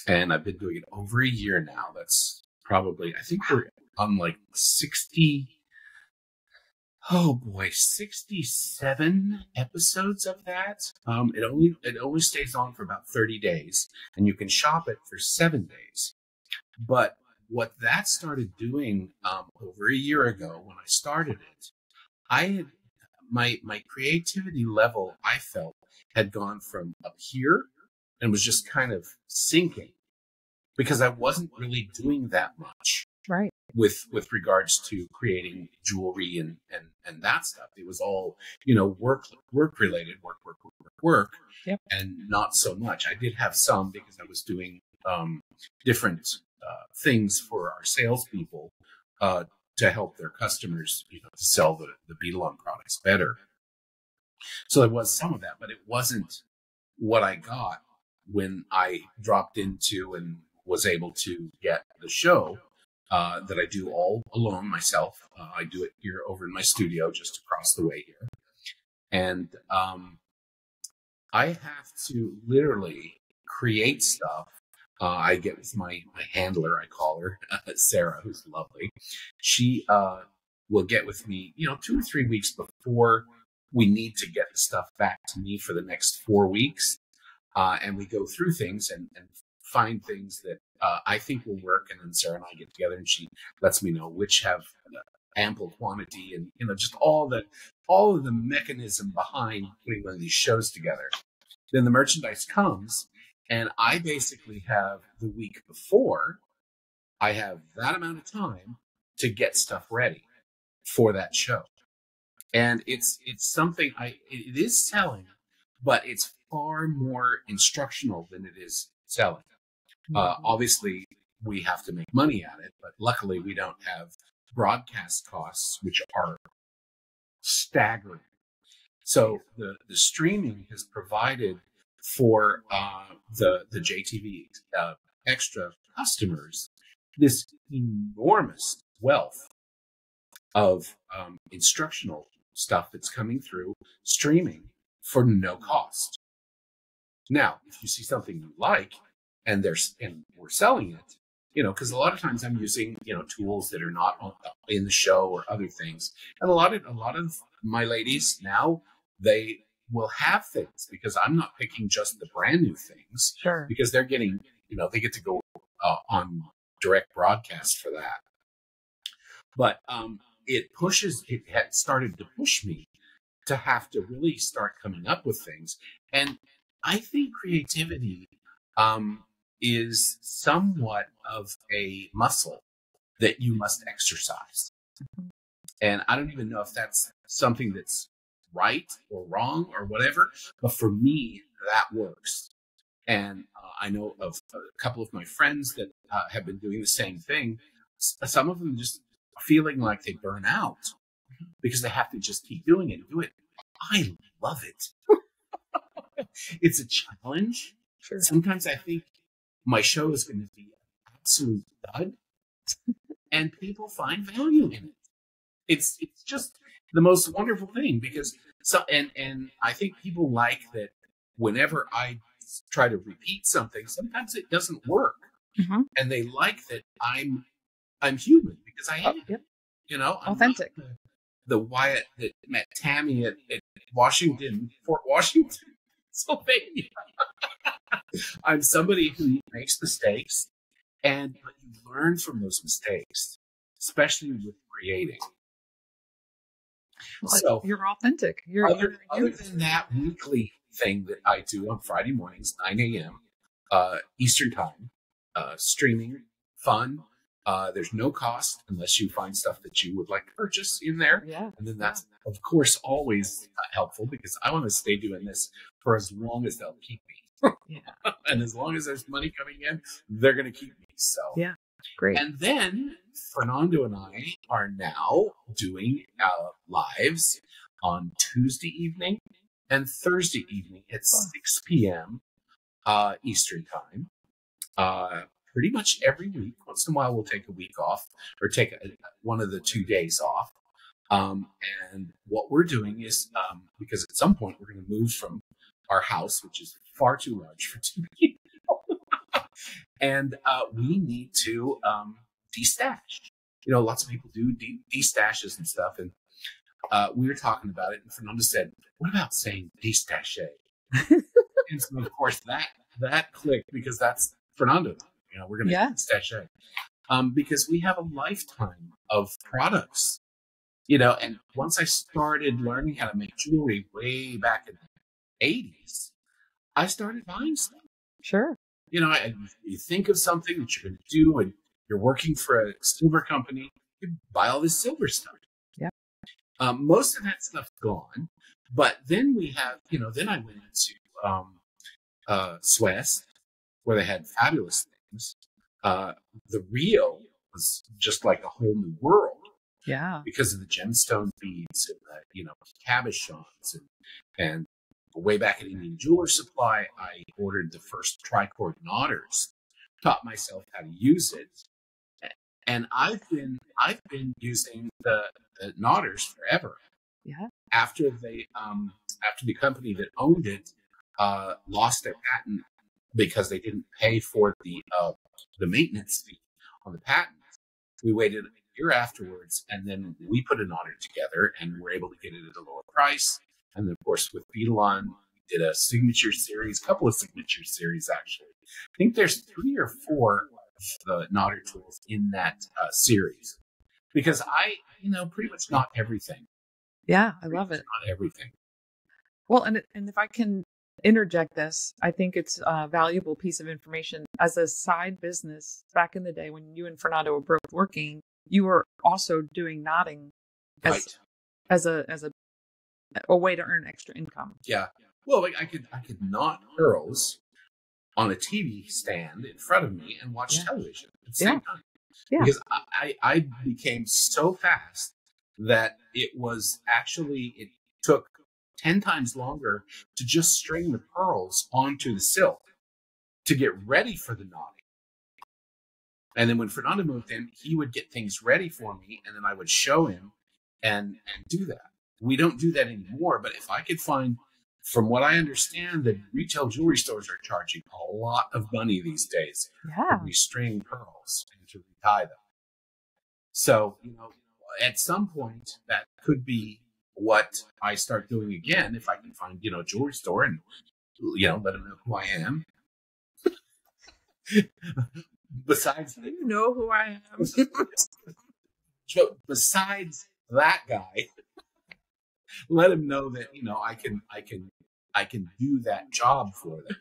S1: And I've been doing it over a year now. That's probably, I think we're on like 67 episodes of that. It only stays on for about 30 days, and you can shop it for 7 days. But what that started doing over a year ago when I started it, I had my creativity level, I felt, had gone from up here and was just kind of sinking, because I wasn't really doing that much with regards to creating jewelry and that stuff. It was all, work related, work, and not so much. I did have some, because I was doing different things for our salespeople to help their customers, to sell the Beeline products better. So there was some of that, but it wasn't what I got when I dropped into and was able to get the show that I do all alone myself. I do it here over in my studio just across the way here. And I have to literally create stuff. I get with my handler, I call her, Sarah, who's lovely. She will get with me, 2 or 3 weeks before we need to get the stuff back to me for the next 4 weeks. And we go through things and find things that I think will work. And then Sarah and I get together and she lets me know which have ample quantity and, just all of the mechanism behind putting one of these shows together. Then the merchandise comes and I basically have the week before, I have that amount of time to get stuff ready for that show. And it's something it is selling, but it's far more instructional than it is selling. Obviously, we have to make money at it, but luckily we don't have broadcast costs, which are staggering. So the streaming has provided for the JTV extra customers this enormous wealth of instructional stuff that's coming through streaming for no cost. Now, if you see something you like and we're selling it, because a lot of times I'm using, tools that are not in the show or other things. And a lot of my ladies now, they will have things because I'm not picking just the brand new things.
S2: Sure.
S1: Because they're getting, they get to go on direct broadcast for that. But it had started to push me to have to really start coming up with things. And I think creativity is somewhat of a muscle that you must exercise. And I don't even know if that's something that's right or wrong or whatever, but for me, that works. And I know of a couple of my friends that have been doing the same thing. Some of them just feeling like they burn out because they have to just keep doing it and do it. I love it. It's a challenge.
S2: Sure.
S1: Sometimes I think my show is going to be an absolute dud, and people find value in it. It's just the most wonderful thing because and I think people like that whenever I try to repeat something, sometimes it doesn't work, and they like that I'm human because I am.
S2: Yep.
S1: I'm
S2: authentic.
S1: The Wyatt that met Tammy at Fort Washington, Pennsylvania. I'm somebody who makes mistakes, but you learn from those mistakes, especially with creating.
S2: Well,
S1: so
S2: you're authentic.
S1: Other than that weekly thing that I do on Friday mornings, 9 a.m. Eastern time, streaming, fun. There's no cost unless you find stuff that you would like to purchase in there.
S2: Yeah.
S1: And then that's, of course, always helpful because I want to stay doing this for as long as they'll keep me.
S2: Yeah.
S1: And as long as there's money coming in, they're going to keep me. So
S2: yeah, great.
S1: And then Fernando and I are now doing lives on Tuesday evening and Thursday evening at 6 p.m. Eastern time. Pretty much every week. Once in a while, we'll take a week off or take one of the 2 days off. And what we're doing is, because at some point we're going to move from our house, which is far too large for 2 people, and we need to destash. Lots of people do destashes and stuff, and we were talking about it, and Fernando said, "What about saying destache?" And so, of course, that clicked because that's Fernando. We're going to destache, because we have a lifetime of products. And once I started learning how to make jewelry way back in the 80s, I started buying stuff.
S2: Sure.
S1: You think of something that you're going to do and you're working for a silver company, you buy all this silver stuff.
S2: Yeah.
S1: Most of that stuff's gone. But then we have, then I went into Swiss, where they had fabulous things. The Rio was just like a whole new world.
S2: Yeah.
S1: Because of the gemstone beads and, cabochons and way back at Indian Jeweler Supply, I ordered the first tricord knotters, taught myself how to use it. And I've been using the knotters forever.
S2: Yeah.
S1: After the company that owned it lost their patent because they didn't pay for the maintenance fee on the patent. We waited a year afterwards, and then we put an audit together, and were able to get it at a lower price. And then, of course, with Beetalon, we did a signature series, a couple of signature series, actually. I think there's 3 or 4 of the Nodder tools in that series, because I, pretty much not everything.
S2: Yeah, I love it.
S1: Not everything.
S2: Well, and if I can interject this, I think it's a valuable piece of information. As a side business, back in the day when you and Fernando were both working, you were also doing knotting as a way to earn extra income.
S1: Yeah. Well, I could knot pearls on a TV stand in front of me and watch television at the same time. Yeah. Because I became so fast that it took 10 times longer to just string the pearls onto the silk to get ready for the knotting. And then when Fernando moved in, he would get things ready for me, and then I would show him and do that. We don't do that anymore, but if I could find, from what I understand, that retail jewelry stores are charging a lot of money these days to restring pearls and to retie them. So, at some point, that could be what I start doing again if I can find, a jewelry store and, let them know who I am. Besides,
S2: you know who I am.
S1: Besides that guy, let him know that I can do that job for them.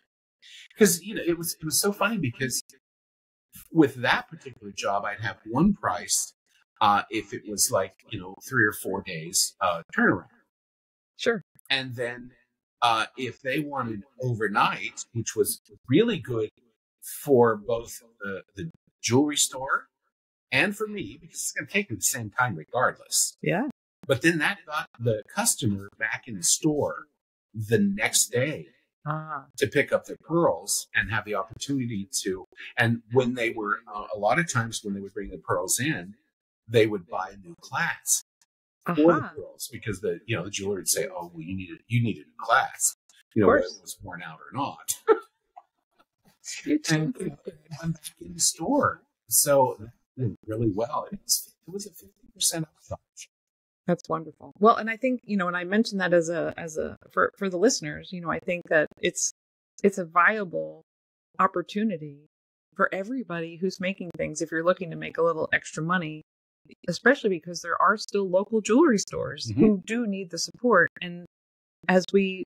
S1: Because it was so funny, because with that particular job, I'd have one price if it was like 3 or 4 days turnaround.
S2: Sure.
S1: And then if they wanted overnight, which was really good for both the jewelry store and for me, because it's going to take me the same time regardless.
S2: Yeah.
S1: But then that got the customer back in the store the next day to pick up their pearls and have the opportunity to. And when they were, a lot of times when they would bring the pearls in, they would buy a new class for the pearls, because the jeweler would say, "Oh, well, you need a new class," whether it was worn out or not. And I'm back in the store, so that went really well. It was a 50% upcharge.
S2: That's wonderful. Well, and I think and I mentioned that as a for the listeners, I think that it's a viable opportunity for everybody who's making things. If you're looking to make a little extra money, especially because there are still local jewelry stores who do need the support, and as we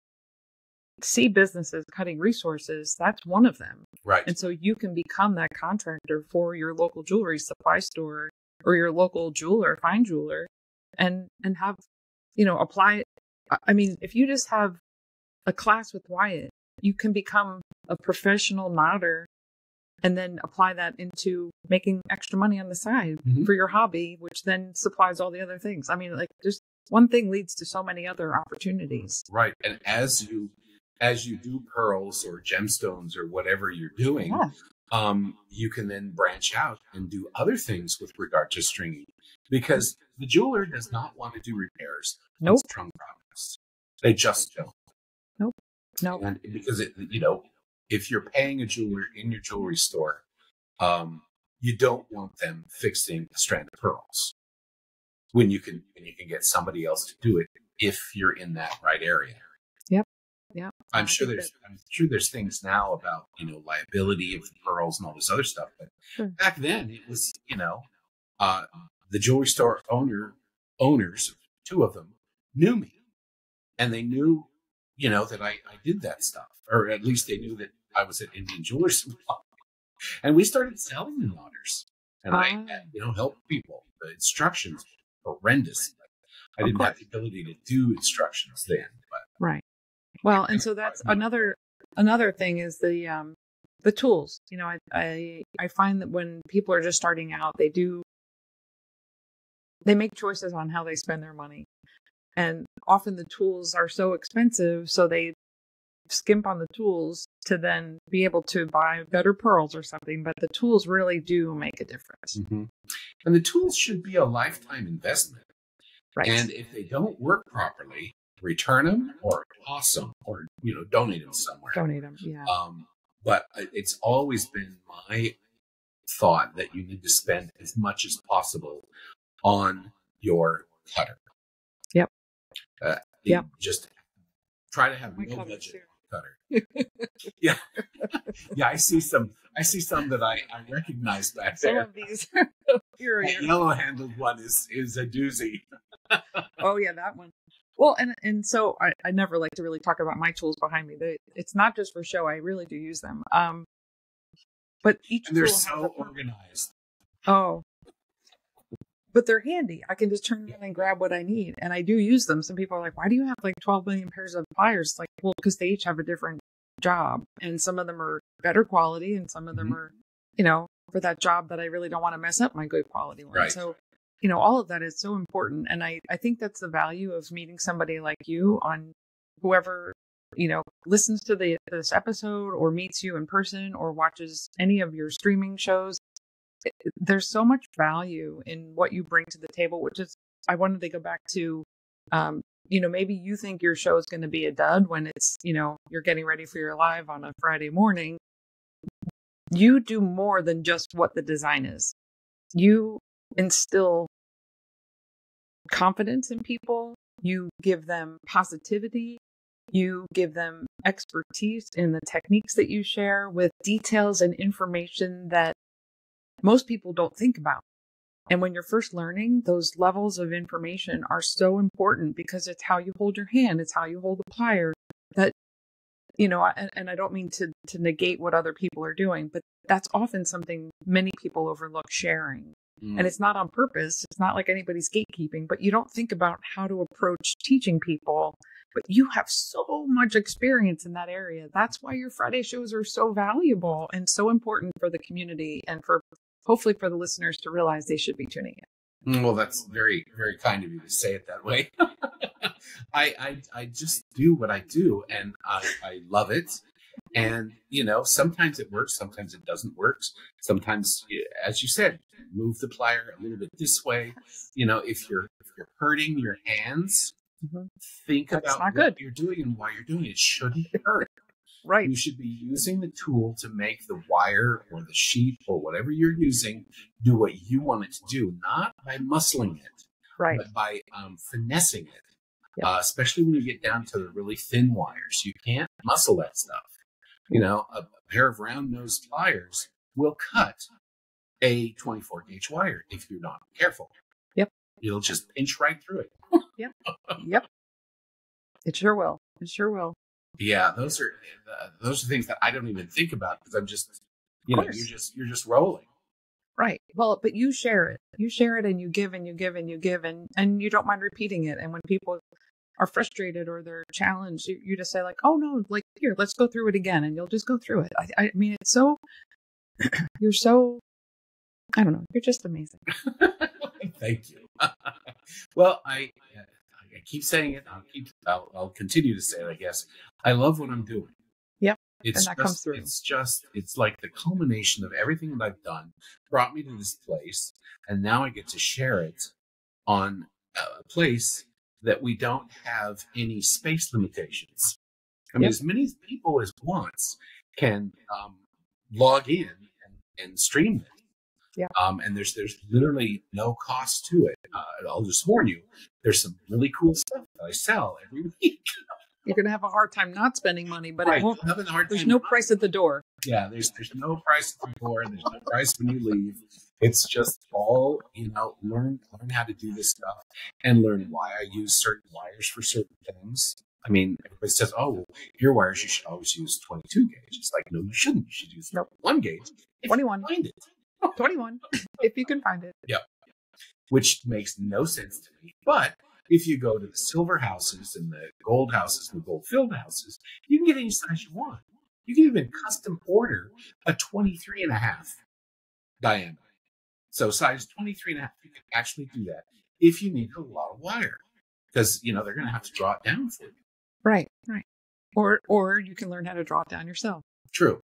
S2: see businesses cutting resources, that's one of them.
S1: Right.
S2: And so you can become that contractor for your local jewelry supply store or your local jeweler, fine jeweler, and have, apply. I mean, if you just have a class with Wyatt, you can become a professional knotter and then apply that into making extra money on the side for your hobby, which then supplies all the other things. I mean, just one thing leads to so many other opportunities.
S1: Right. And as you do pearls or gemstones or whatever you're doing, you can then branch out and do other things with regard to stringing, because the jeweler does not want to do repairs on strung products. They just don't.
S2: Nope.
S1: And because if you're paying a jeweler in your jewelry store, you don't want them fixing a strand of pearls when you can get somebody else to do it if you're in that right area.
S2: Yeah.
S1: I'm sure there's things now about, liability of the pearls and all this other stuff. But back then it was, the jewelry store owners, 2 of them, knew me, and they knew, that I did that stuff, or at least they knew that I was at Indian Jeweler Supply, and we started selling the knotters, and I helped people. The instructions were horrendous. I didn't have the ability to do instructions then, but
S2: right. Well, and so that's another thing is the tools. I find that when people are just starting out, they make choices on how they spend their money, and often the tools are so expensive, so they skimp on the tools to then be able to buy better pearls or something. But the tools really do make a difference,
S1: and the tools should be a lifetime investment.
S2: Right.
S1: And if they don't work properly, return them or toss them or, donate them somewhere.
S2: Donate them, yeah.
S1: But it's always been my thought that you need to spend as much as possible on your cutter.
S2: Yep.
S1: Just try to have no budget cutter. Yeah. Yeah, I see some that I recognize back there.
S2: Some of these.
S1: That yellow handled one is a doozy.
S2: Oh yeah, that one. Well, and so I never like to really talk about my tools behind me. It's not just for show. I really do use them. But each
S1: and they're
S2: tool
S1: so organized.
S2: Oh, but they're handy. I can just turn it on and grab what I need, and I do use them. Some people are like, "Why do you have like 12 million pairs of pliers?" Like, well, because they each have a different job, and some of them are better quality, and some of them are, for that job that I really don't want to mess up my good quality one.
S1: Right.
S2: So, all of that is so important, and I think that's the value of meeting somebody like you on whoever listens to this episode or meets you in person or watches any of your streaming shows. There's so much value in what you bring to the table, which is, I wanted to go back to, maybe you think your show is going to be a dud when it's, you're getting ready for your live on a Friday morning. You do more than just what the design is. You instill confidence in people. You give them positivity. You give them expertise in the techniques that you share with details and information that most people don't think about. And when you're first learning, those levels of information are so important because it's how you hold your hand. It's how you hold the plier. That, and I don't mean to negate what other people are doing, but that's often something many people overlook sharing. And it's not on purpose. It's not like anybody's gatekeeping, but you don't think about how to approach teaching people. But you have so much experience in that area. That's why your Friday shows are so valuable and so important for the community and hopefully for the listeners to realize they should be tuning in.
S1: Well, that's very, very kind of you to say it that way. I just do what I do, and I love it. And, sometimes it works, sometimes it doesn't work. Sometimes, as you said, move the plier a little bit this way. If you're hurting your hands, think about what you're doing and why you're doing it. It shouldn't hurt.
S2: Right.
S1: You should be using the tool to make the wire or the sheet or whatever you're using do what you want it to do, not by muscling it,
S2: right,
S1: but by finessing it.
S2: Yep.
S1: Especially when you get down to the really thin wires. You can't muscle that stuff. A pair of round nosed pliers will cut a 24 gauge wire if you're not careful.
S2: Yep.
S1: It'll just pinch right through it.
S2: Yep. Yep. It sure will. It sure will.
S1: Yeah, those are things that I don't even think about because I'm just, you're just rolling.
S2: Right. Well, but you share it. You share it and you give and you give and you give and you don't mind repeating it. And when people are frustrated or they're challenged, you just say like, oh no, like here, let's go through it again. And you'll just go through it. I mean, it's so, you're so, I don't know, you're just amazing.
S1: Thank you. Well, I keep saying it. I'll continue to say it, I guess. I love what I'm doing.
S2: Yep.
S1: Comes through. It's like the culmination of everything that I've done brought me to this place. And now I get to share it on a place that we don't have any space limitations. I mean, as many people as wants can log in and stream it.
S2: Yeah.
S1: And there's literally no cost to it. I'll just warn you, there's some really cool stuff that I sell every week.
S2: You're going to have a hard time not spending money, but
S1: right.
S2: it won't. There's no price at the door.
S1: Yeah, there's no price at the door. There's no price when you leave. It's just all, learn how to do this stuff and learn why I use certain wires for certain things. I mean, everybody says, oh, your wires, you should always use 22 gauge. It's like, no, you shouldn't. You should use 1 gauge.
S2: 21.
S1: Find it.
S2: 21, if you can find it.
S1: Yeah. Which makes no sense to me. But if you go to the silver houses and the gold houses and the gold filled houses, you can get any size you want. You can even custom order a 23.5 diameter. So size 23.5, you can actually do that if you need a lot of wire. Because, they're going to have to draw it down for you.
S2: Right, right. Or you can learn how to draw it down yourself.
S1: True.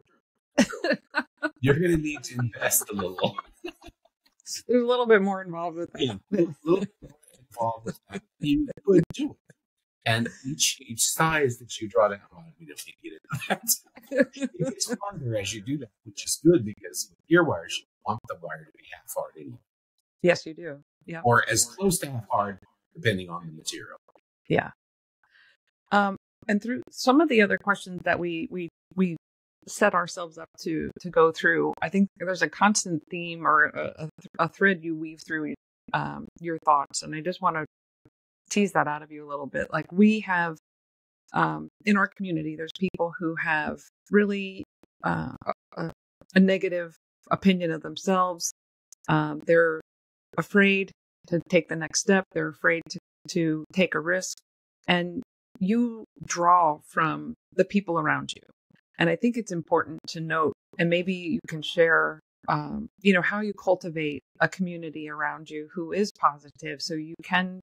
S1: You're going to need to invest a little.
S2: There's a little bit more involved with that.
S1: Yeah, a little bit more involved with that. You could do it. And each size that you draw down, we don't need to get into that. It gets harder as you do that, which is good because with gear wires, you want the wire to be half hard anyway.
S2: Yes, you do. Yeah.
S1: Or as close to half hard, depending on the material.
S2: Yeah. And through some of the other questions that we set ourselves up to go through, I think there's a constant theme or a thread you weave through your thoughts. And I just want to tease that out of you a little bit. Like we have, in our community, there's people who have really a negative opinion of themselves. They're afraid to take the next step. They're afraid to take a risk. And you draw from the people around you. And I think it's important to note, and maybe you can share, how you cultivate a community around you who is positive so you can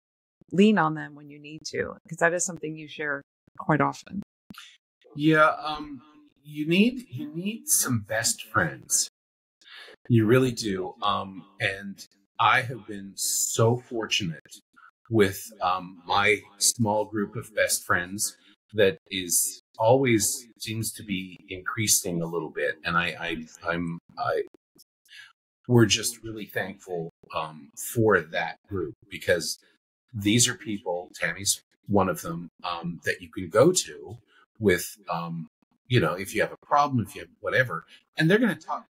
S2: lean on them when you need to, because that is something you share quite often.
S1: Yeah. You need some best friends. You really do. And I have been so fortunate with my small group of best friends that is always seems to be increasing a little bit, and we're just really thankful for that group, because these are people, Tammy's one of them, that you can go to with if you have a problem, if you have whatever, and they're going to talk.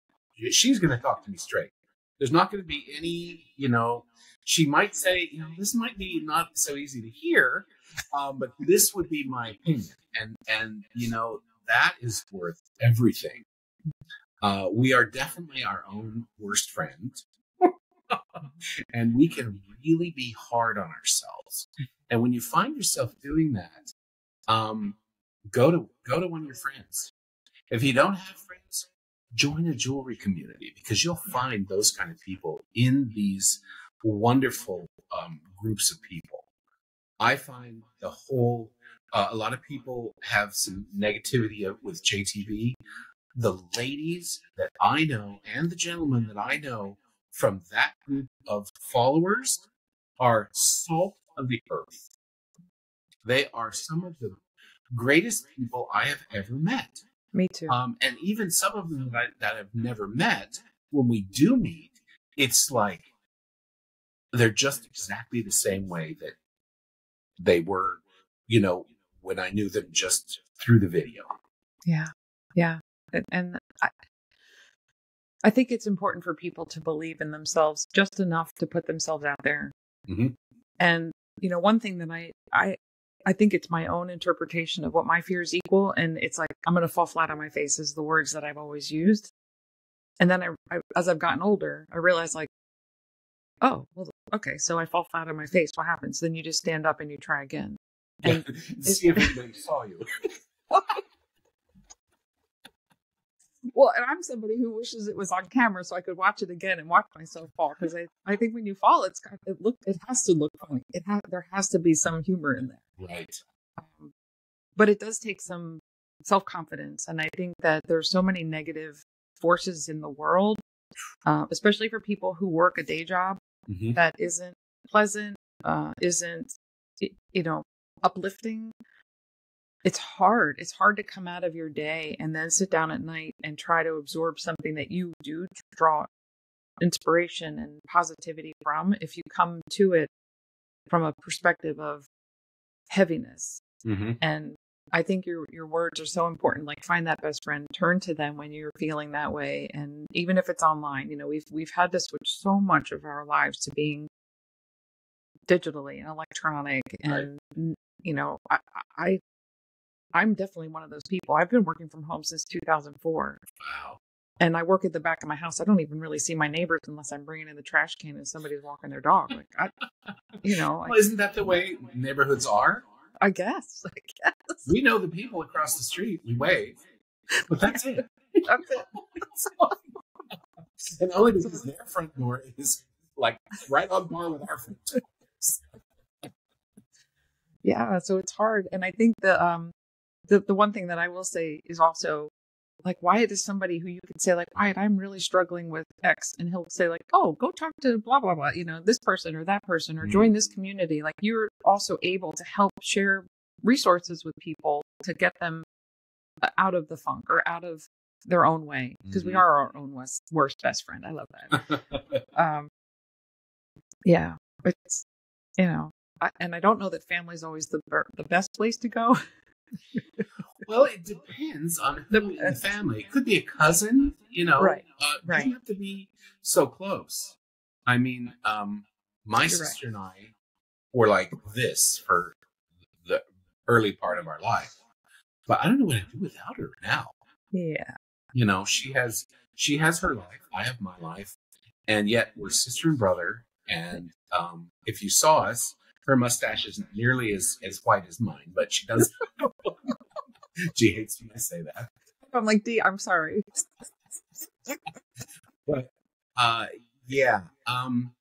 S1: She's going to talk to me straight. There's not going to be any, she might say, this might be not so easy to hear, but this would be my opinion. And that is worth everything. We are definitely our own worst friend. And we can really be hard on ourselves. And when you find yourself doing that, go to one of your friends. If you don't have friends, join a jewelry community, because you'll find those kind of people in these wonderful groups of people. I find a lot of people have some negativity with JTV. The ladies that I know and the gentlemen that I know from that group of followers are salt of the earth. They are some of the greatest people I have ever met.
S2: Me too.
S1: And even some of them that I've never met, when we do meet, it's like they're just exactly the same way that they were, when I knew them just through the video.
S2: Yeah. Yeah. And I think it's important for people to believe in themselves just enough to put themselves out there.
S1: Mm-hmm.
S2: And, one thing that I think it's my own interpretation of what my fears equal. And it's like, I'm going to fall flat on my face is the words that I've always used. And then I as I've gotten older, I realized like, oh, well, okay. So I fall flat on my face. What happens? Then you just stand up and you try again. And
S1: see if anybody saw you.
S2: Well, and I'm somebody who wishes it was on camera so I could watch it again and watch myself fall. Because I think when you fall, it has to look funny. There has to be some humor in there.
S1: Right.
S2: But it does take some self-confidence. And I think that there's so many negative forces in the world, especially for people who work a day job
S1: mm-hmm.
S2: that isn't pleasant, isn't, uplifting. It's hard. It's hard to come out of your day and then sit down at night and try to absorb something that you do draw inspiration and positivity from if you come to it from a perspective of heaviness.
S1: Mm-hmm.
S2: And I think your words are so important. Like, find that best friend, turn to them when you're feeling that way. And even if it's online, we've had to switch so much of our lives to being digitally and electronic. And, I'm definitely one of those people. I've been working from home since 2004.
S1: Wow.
S2: And I work at the back of my house. I don't even really see my neighbors unless I'm bringing in the trash can and somebody's walking their dog. Like,
S1: well, isn't that the way neighborhoods are?
S2: I guess.
S1: We know the people across the street. We wave, but that's it.
S2: That's it.
S1: And only because their front door is like right on par with our front door.
S2: Yeah, so it's hard. And I think the one thing that I will say is also, like, Wyatt is somebody who you could say, like, Wyatt, I'm really struggling with X. And he'll say, like, oh, go talk to blah, blah, blah, this person or that person, or join this community. Like, you're also able to help share resources with people to get them out of the funk or out of their own way, because we are our own worst best friend. I love that. Yeah, it's, and I don't know that family is always the best place to go.
S1: Well, it depends on who in the family. It could be a cousin,
S2: Right.
S1: It doesn't have to be so close. I mean, my
S2: You're
S1: sister and I were like this for the early part of our life, but I don't know what I'd do without her now.
S2: Yeah.
S1: She has her life. I have my life, and yet we're sister and brother. And if you saw us, her mustache isn't nearly as white as mine, but she does. She hates when I say that.
S2: I'm like, I'm sorry.
S1: But yeah. And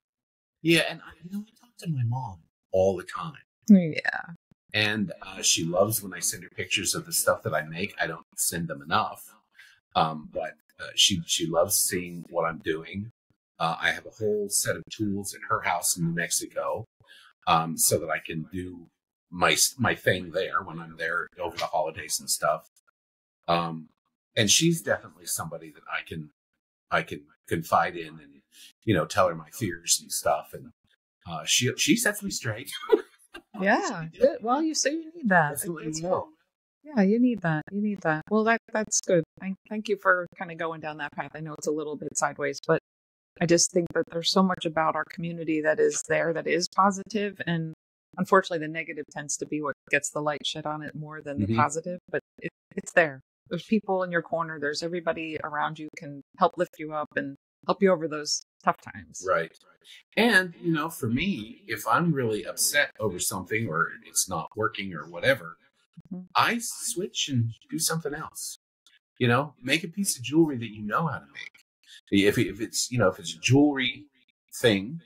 S1: I talk to my mom all the time.
S2: Yeah.
S1: And she loves when I send her pictures of the stuff that I make. I don't send them enough. But she loves seeing what I'm doing. I have a whole set of tools at her house in New Mexico, so that I can do my thing there when I'm there over the holidays and stuff. And she's definitely somebody that I can confide in and, tell her my fears and stuff. And she sets me straight.
S2: Yeah. Good. Well, you need that.
S1: That's what you know.
S2: Yeah, you need that. Well, that's good. Thank you for kind of going down that path. I know it's a little bit sideways, but I just think that there's so much about our community that is positive, and unfortunately the negative tends to be what gets the light shed on it more than the positive, but it's there. There's people in your corner. There's everybody around you can help lift you up and help you over those tough times.
S1: Right. And, for me, if I'm really upset over something or it's not working or whatever, I switch and do something else. Make a piece of jewelry that you know how to make. If it's a jewelry thing,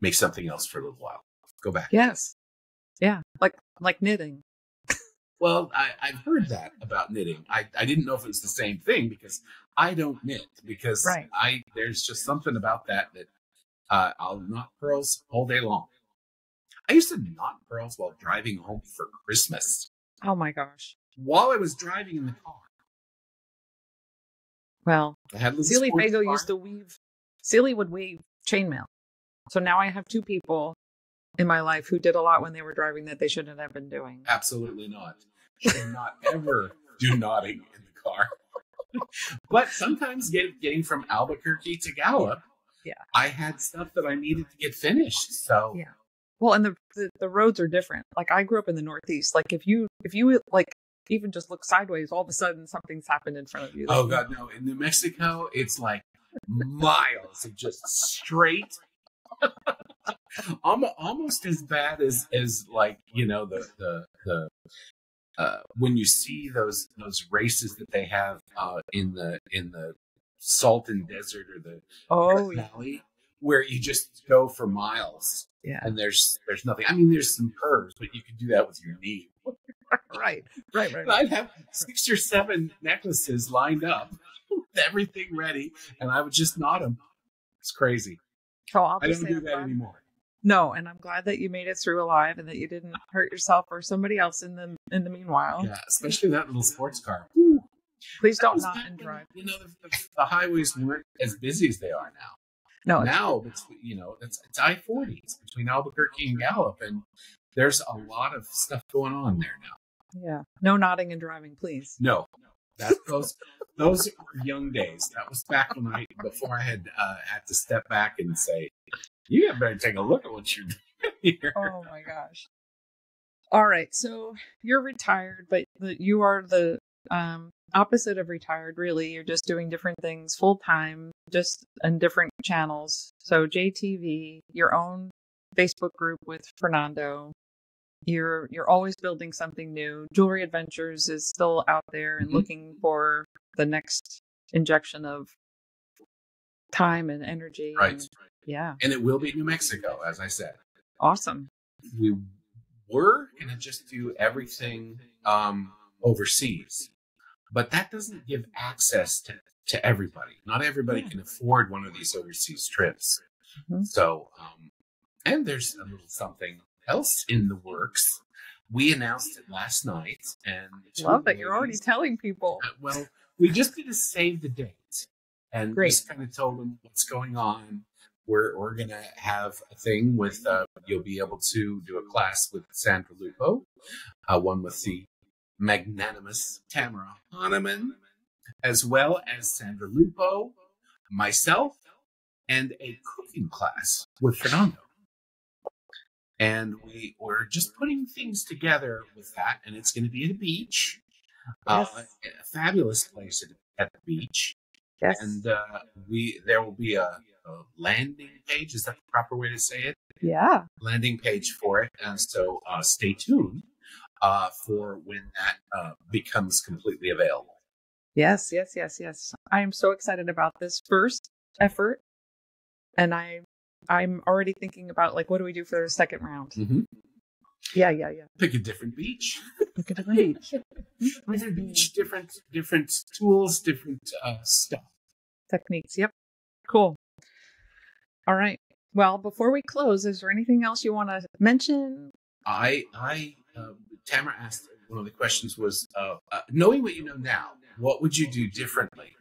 S1: make something else for a little while. Go back.
S2: Yes. Yeah. Like knitting.
S1: Well, I've heard that about knitting. I didn't know if it was the same thing because I don't knit because there's just something about that I'll knot pearls all day long. I used to knot pearls while driving home for Christmas.
S2: Oh my gosh.
S1: While I was driving in the car.
S2: Well,
S1: Celie
S2: would weave chainmail. So now I have two people in my life who did a lot when they were driving that they shouldn't have been doing.
S1: Absolutely not. Should not ever do knotting in the car. But sometimes getting from Albuquerque to Gallup, I had stuff that I needed to get finished. So
S2: yeah. Well, and the roads are different. Like I grew up in the Northeast. Like if you like even just look sideways, all of a sudden something's happened in front of you.
S1: Oh God, no! In New Mexico, it's like miles of just straight. Almost as bad as like the when you see those races that they have in the Salton Desert or the Valley, where you just go for miles.
S2: Yeah.
S1: And there's nothing. I mean, there's some curves, but you can do that with your knee.
S2: Right.
S1: I'd have 6 or 7 necklaces lined up with everything ready, and I would just knot them. It's crazy.
S2: So
S1: I don't do that anymore.
S2: No, and I'm glad that you made it through alive and that you didn't hurt yourself or somebody else in the meanwhile.
S1: Yeah, especially that little sports car. Woo.
S2: Please don't knot and drive.
S1: The highways weren't as busy as they are now.
S2: No,
S1: now it's I-40. It's between Albuquerque and Gallup, and there's a lot of stuff going on there now.
S2: Yeah, no nodding and driving, please.
S1: No, those were young days. That was back before I had to step back and say, "You better take a look at what you're doing here."
S2: Oh my gosh! All right, so you're retired, but you are the opposite of retired, really. You're just doing different things full time, just on different channels. So JTV, your own Facebook group with Fernando. You're always building something new. Jewelry Adventures is still out there and looking for the next injection of time and energy.
S1: Right.
S2: Yeah.
S1: And it will be New Mexico, as I said.
S2: Awesome.
S1: We were going to just do everything overseas. But that doesn't give access to everybody. Not everybody can afford one of these overseas trips. So, and there's a little something else in the works. We announced it last night, and
S2: Love that you're already telling people.
S1: Well, we just did a save the date, and
S2: Great.
S1: just kind of told them what's going on. We're gonna have a thing with you'll be able to do a class with Sandra Lupo, one with the magnanimous Tamara Hahnemann, as well as Sandra Lupo, myself, and a cooking class with Fernando. And we're just putting things together with that, and it's going to be at a beach,
S2: Yes.
S1: A fabulous place at the beach.
S2: Yes.
S1: And there will be a landing page. Is that the proper way to say it?
S2: Yeah.
S1: Landing page for it, and so stay tuned for when that becomes completely available.
S2: Yes. I am so excited about this first effort, and I'm already thinking about, like, what do we do for the second round?
S1: Mm-hmm.
S2: Yeah.
S1: Pick a different beach.
S2: Pick a different beach.
S1: Different beach, different tools, different stuff.
S2: Techniques. Yep. Cool. All right. Well, before we close, is there anything else you want to mention?
S1: Tamara asked, one of the questions was, knowing what you know now, what would you do differently?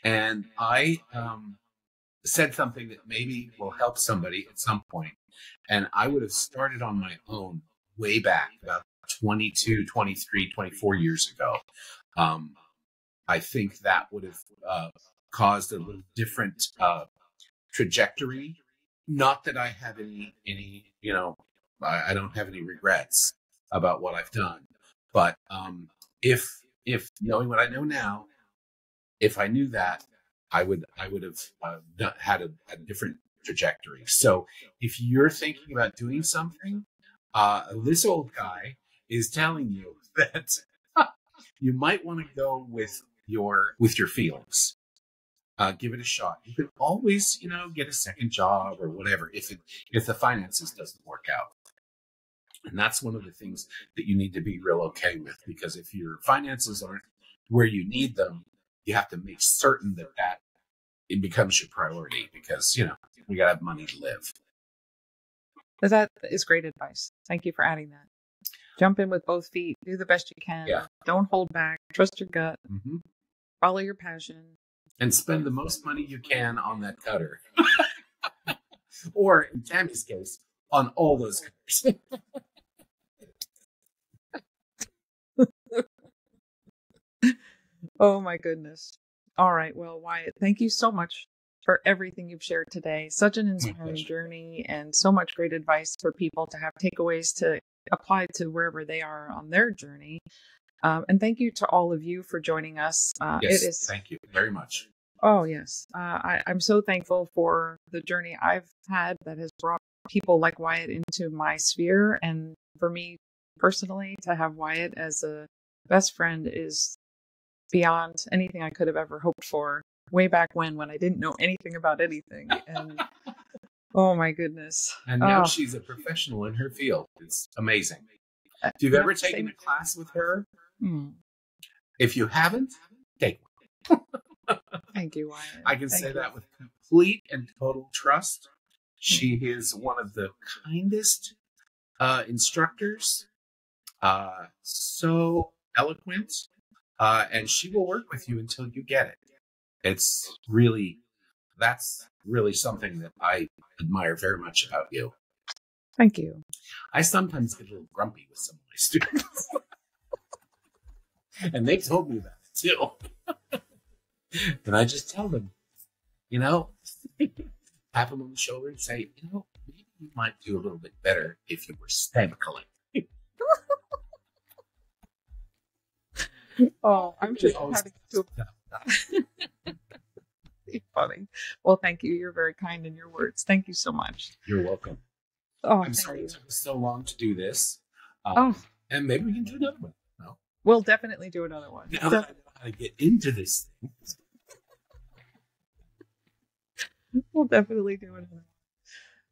S1: And I said something that maybe will help somebody at some point. And I would have started on my own way back about 22, 23, 24 years ago. I think that would have caused a little different trajectory. Not that I have any, I don't have any regrets about what I've done. But if knowing what I know now, if I knew that, I would have had a different trajectory. So if you're thinking about doing something, this old guy is telling you that you might want to go with your feelings. Give it a shot. You could always, get a second job or whatever if the finances doesn't work out. And that's one of the things that you need to be real okay with, because if your finances aren't where you need them, you have to make certain that it becomes your priority, because, we got to have money to live.
S2: That is great advice. Thank you for adding that. Jump in with both feet. Do the best you can.
S1: Yeah.
S2: Don't hold back. Trust your gut.
S1: Mm-hmm.
S2: Follow your passion.
S1: And spend the most money you can on that cutter. Or, in Tammy's case, on all those cutters.
S2: Oh, my goodness. All right. Well, Wyatt, thank you so much for everything you've shared today. Such an inspiring journey, and so much great advice for people to have takeaways to apply to wherever they are on their journey. And thank you to all of you for joining us.
S1: Yes, thank you very much.
S2: Oh, yes. I'm so thankful for the journey I've had that has brought people like Wyatt into my sphere. And for me personally, to have Wyatt as a best friend is beyond anything I could have ever hoped for way back when I didn't know anything about anything. And oh my goodness.
S1: And now she's a professional in her field. It's amazing. If you've ever taken a class with her, if you haven't, take one.
S2: Thank you, Wyatt.
S1: I can say that with complete and total trust. She is one of the kindest instructors, so eloquent, and she will work with you until you get it. That's really something that I admire very much about you.
S2: Thank you.
S1: I sometimes get a little grumpy with some of my students. And they told me that too. And I just tell them, tap them on the shoulder and say, maybe you might do a little bit better if you were stabically.
S2: Oh, I'm just having to. Funny. Well, thank you. You're very kind in your words. Thank you so much.
S1: You're welcome.
S2: Oh,
S1: I'm sorry
S2: you.
S1: it took us so long to do this.
S2: And
S1: maybe we can do another one. No?
S2: We'll definitely do another one.
S1: Now that I know how to get into this thing.
S2: We'll definitely do another one.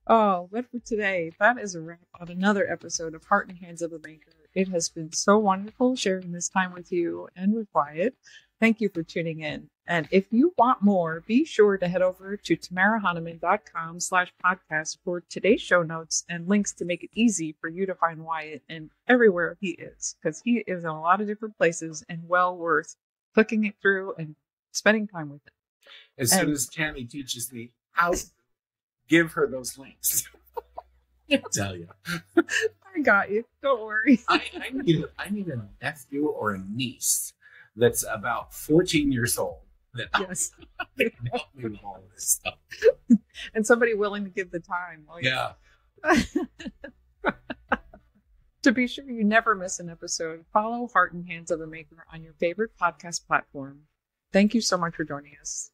S2: Oh, but for today, that is a wrap on another episode of Heart in the Hands of a Maker. It has been so wonderful sharing this time with you and with Wyatt. Thank you for tuning in. And if you want more, be sure to head over to tamarahahnemann.com/podcast for today's show notes and links to make it easy for you to find Wyatt and everywhere he is, because he is in a lot of different places and well worth clicking it through and spending time with it.
S1: As soon as Tammy teaches me how to give her those links. I tell you.
S2: I got you. Don't worry.
S1: I need a nephew or a niece that's about 14 years old that
S2: Yes.
S1: can help me with all of this stuff.
S2: And somebody willing to give the time.
S1: Yeah.
S2: To be sure you never miss an episode, follow Heart and Hands of a Maker on your favorite podcast platform. Thank you so much for joining us.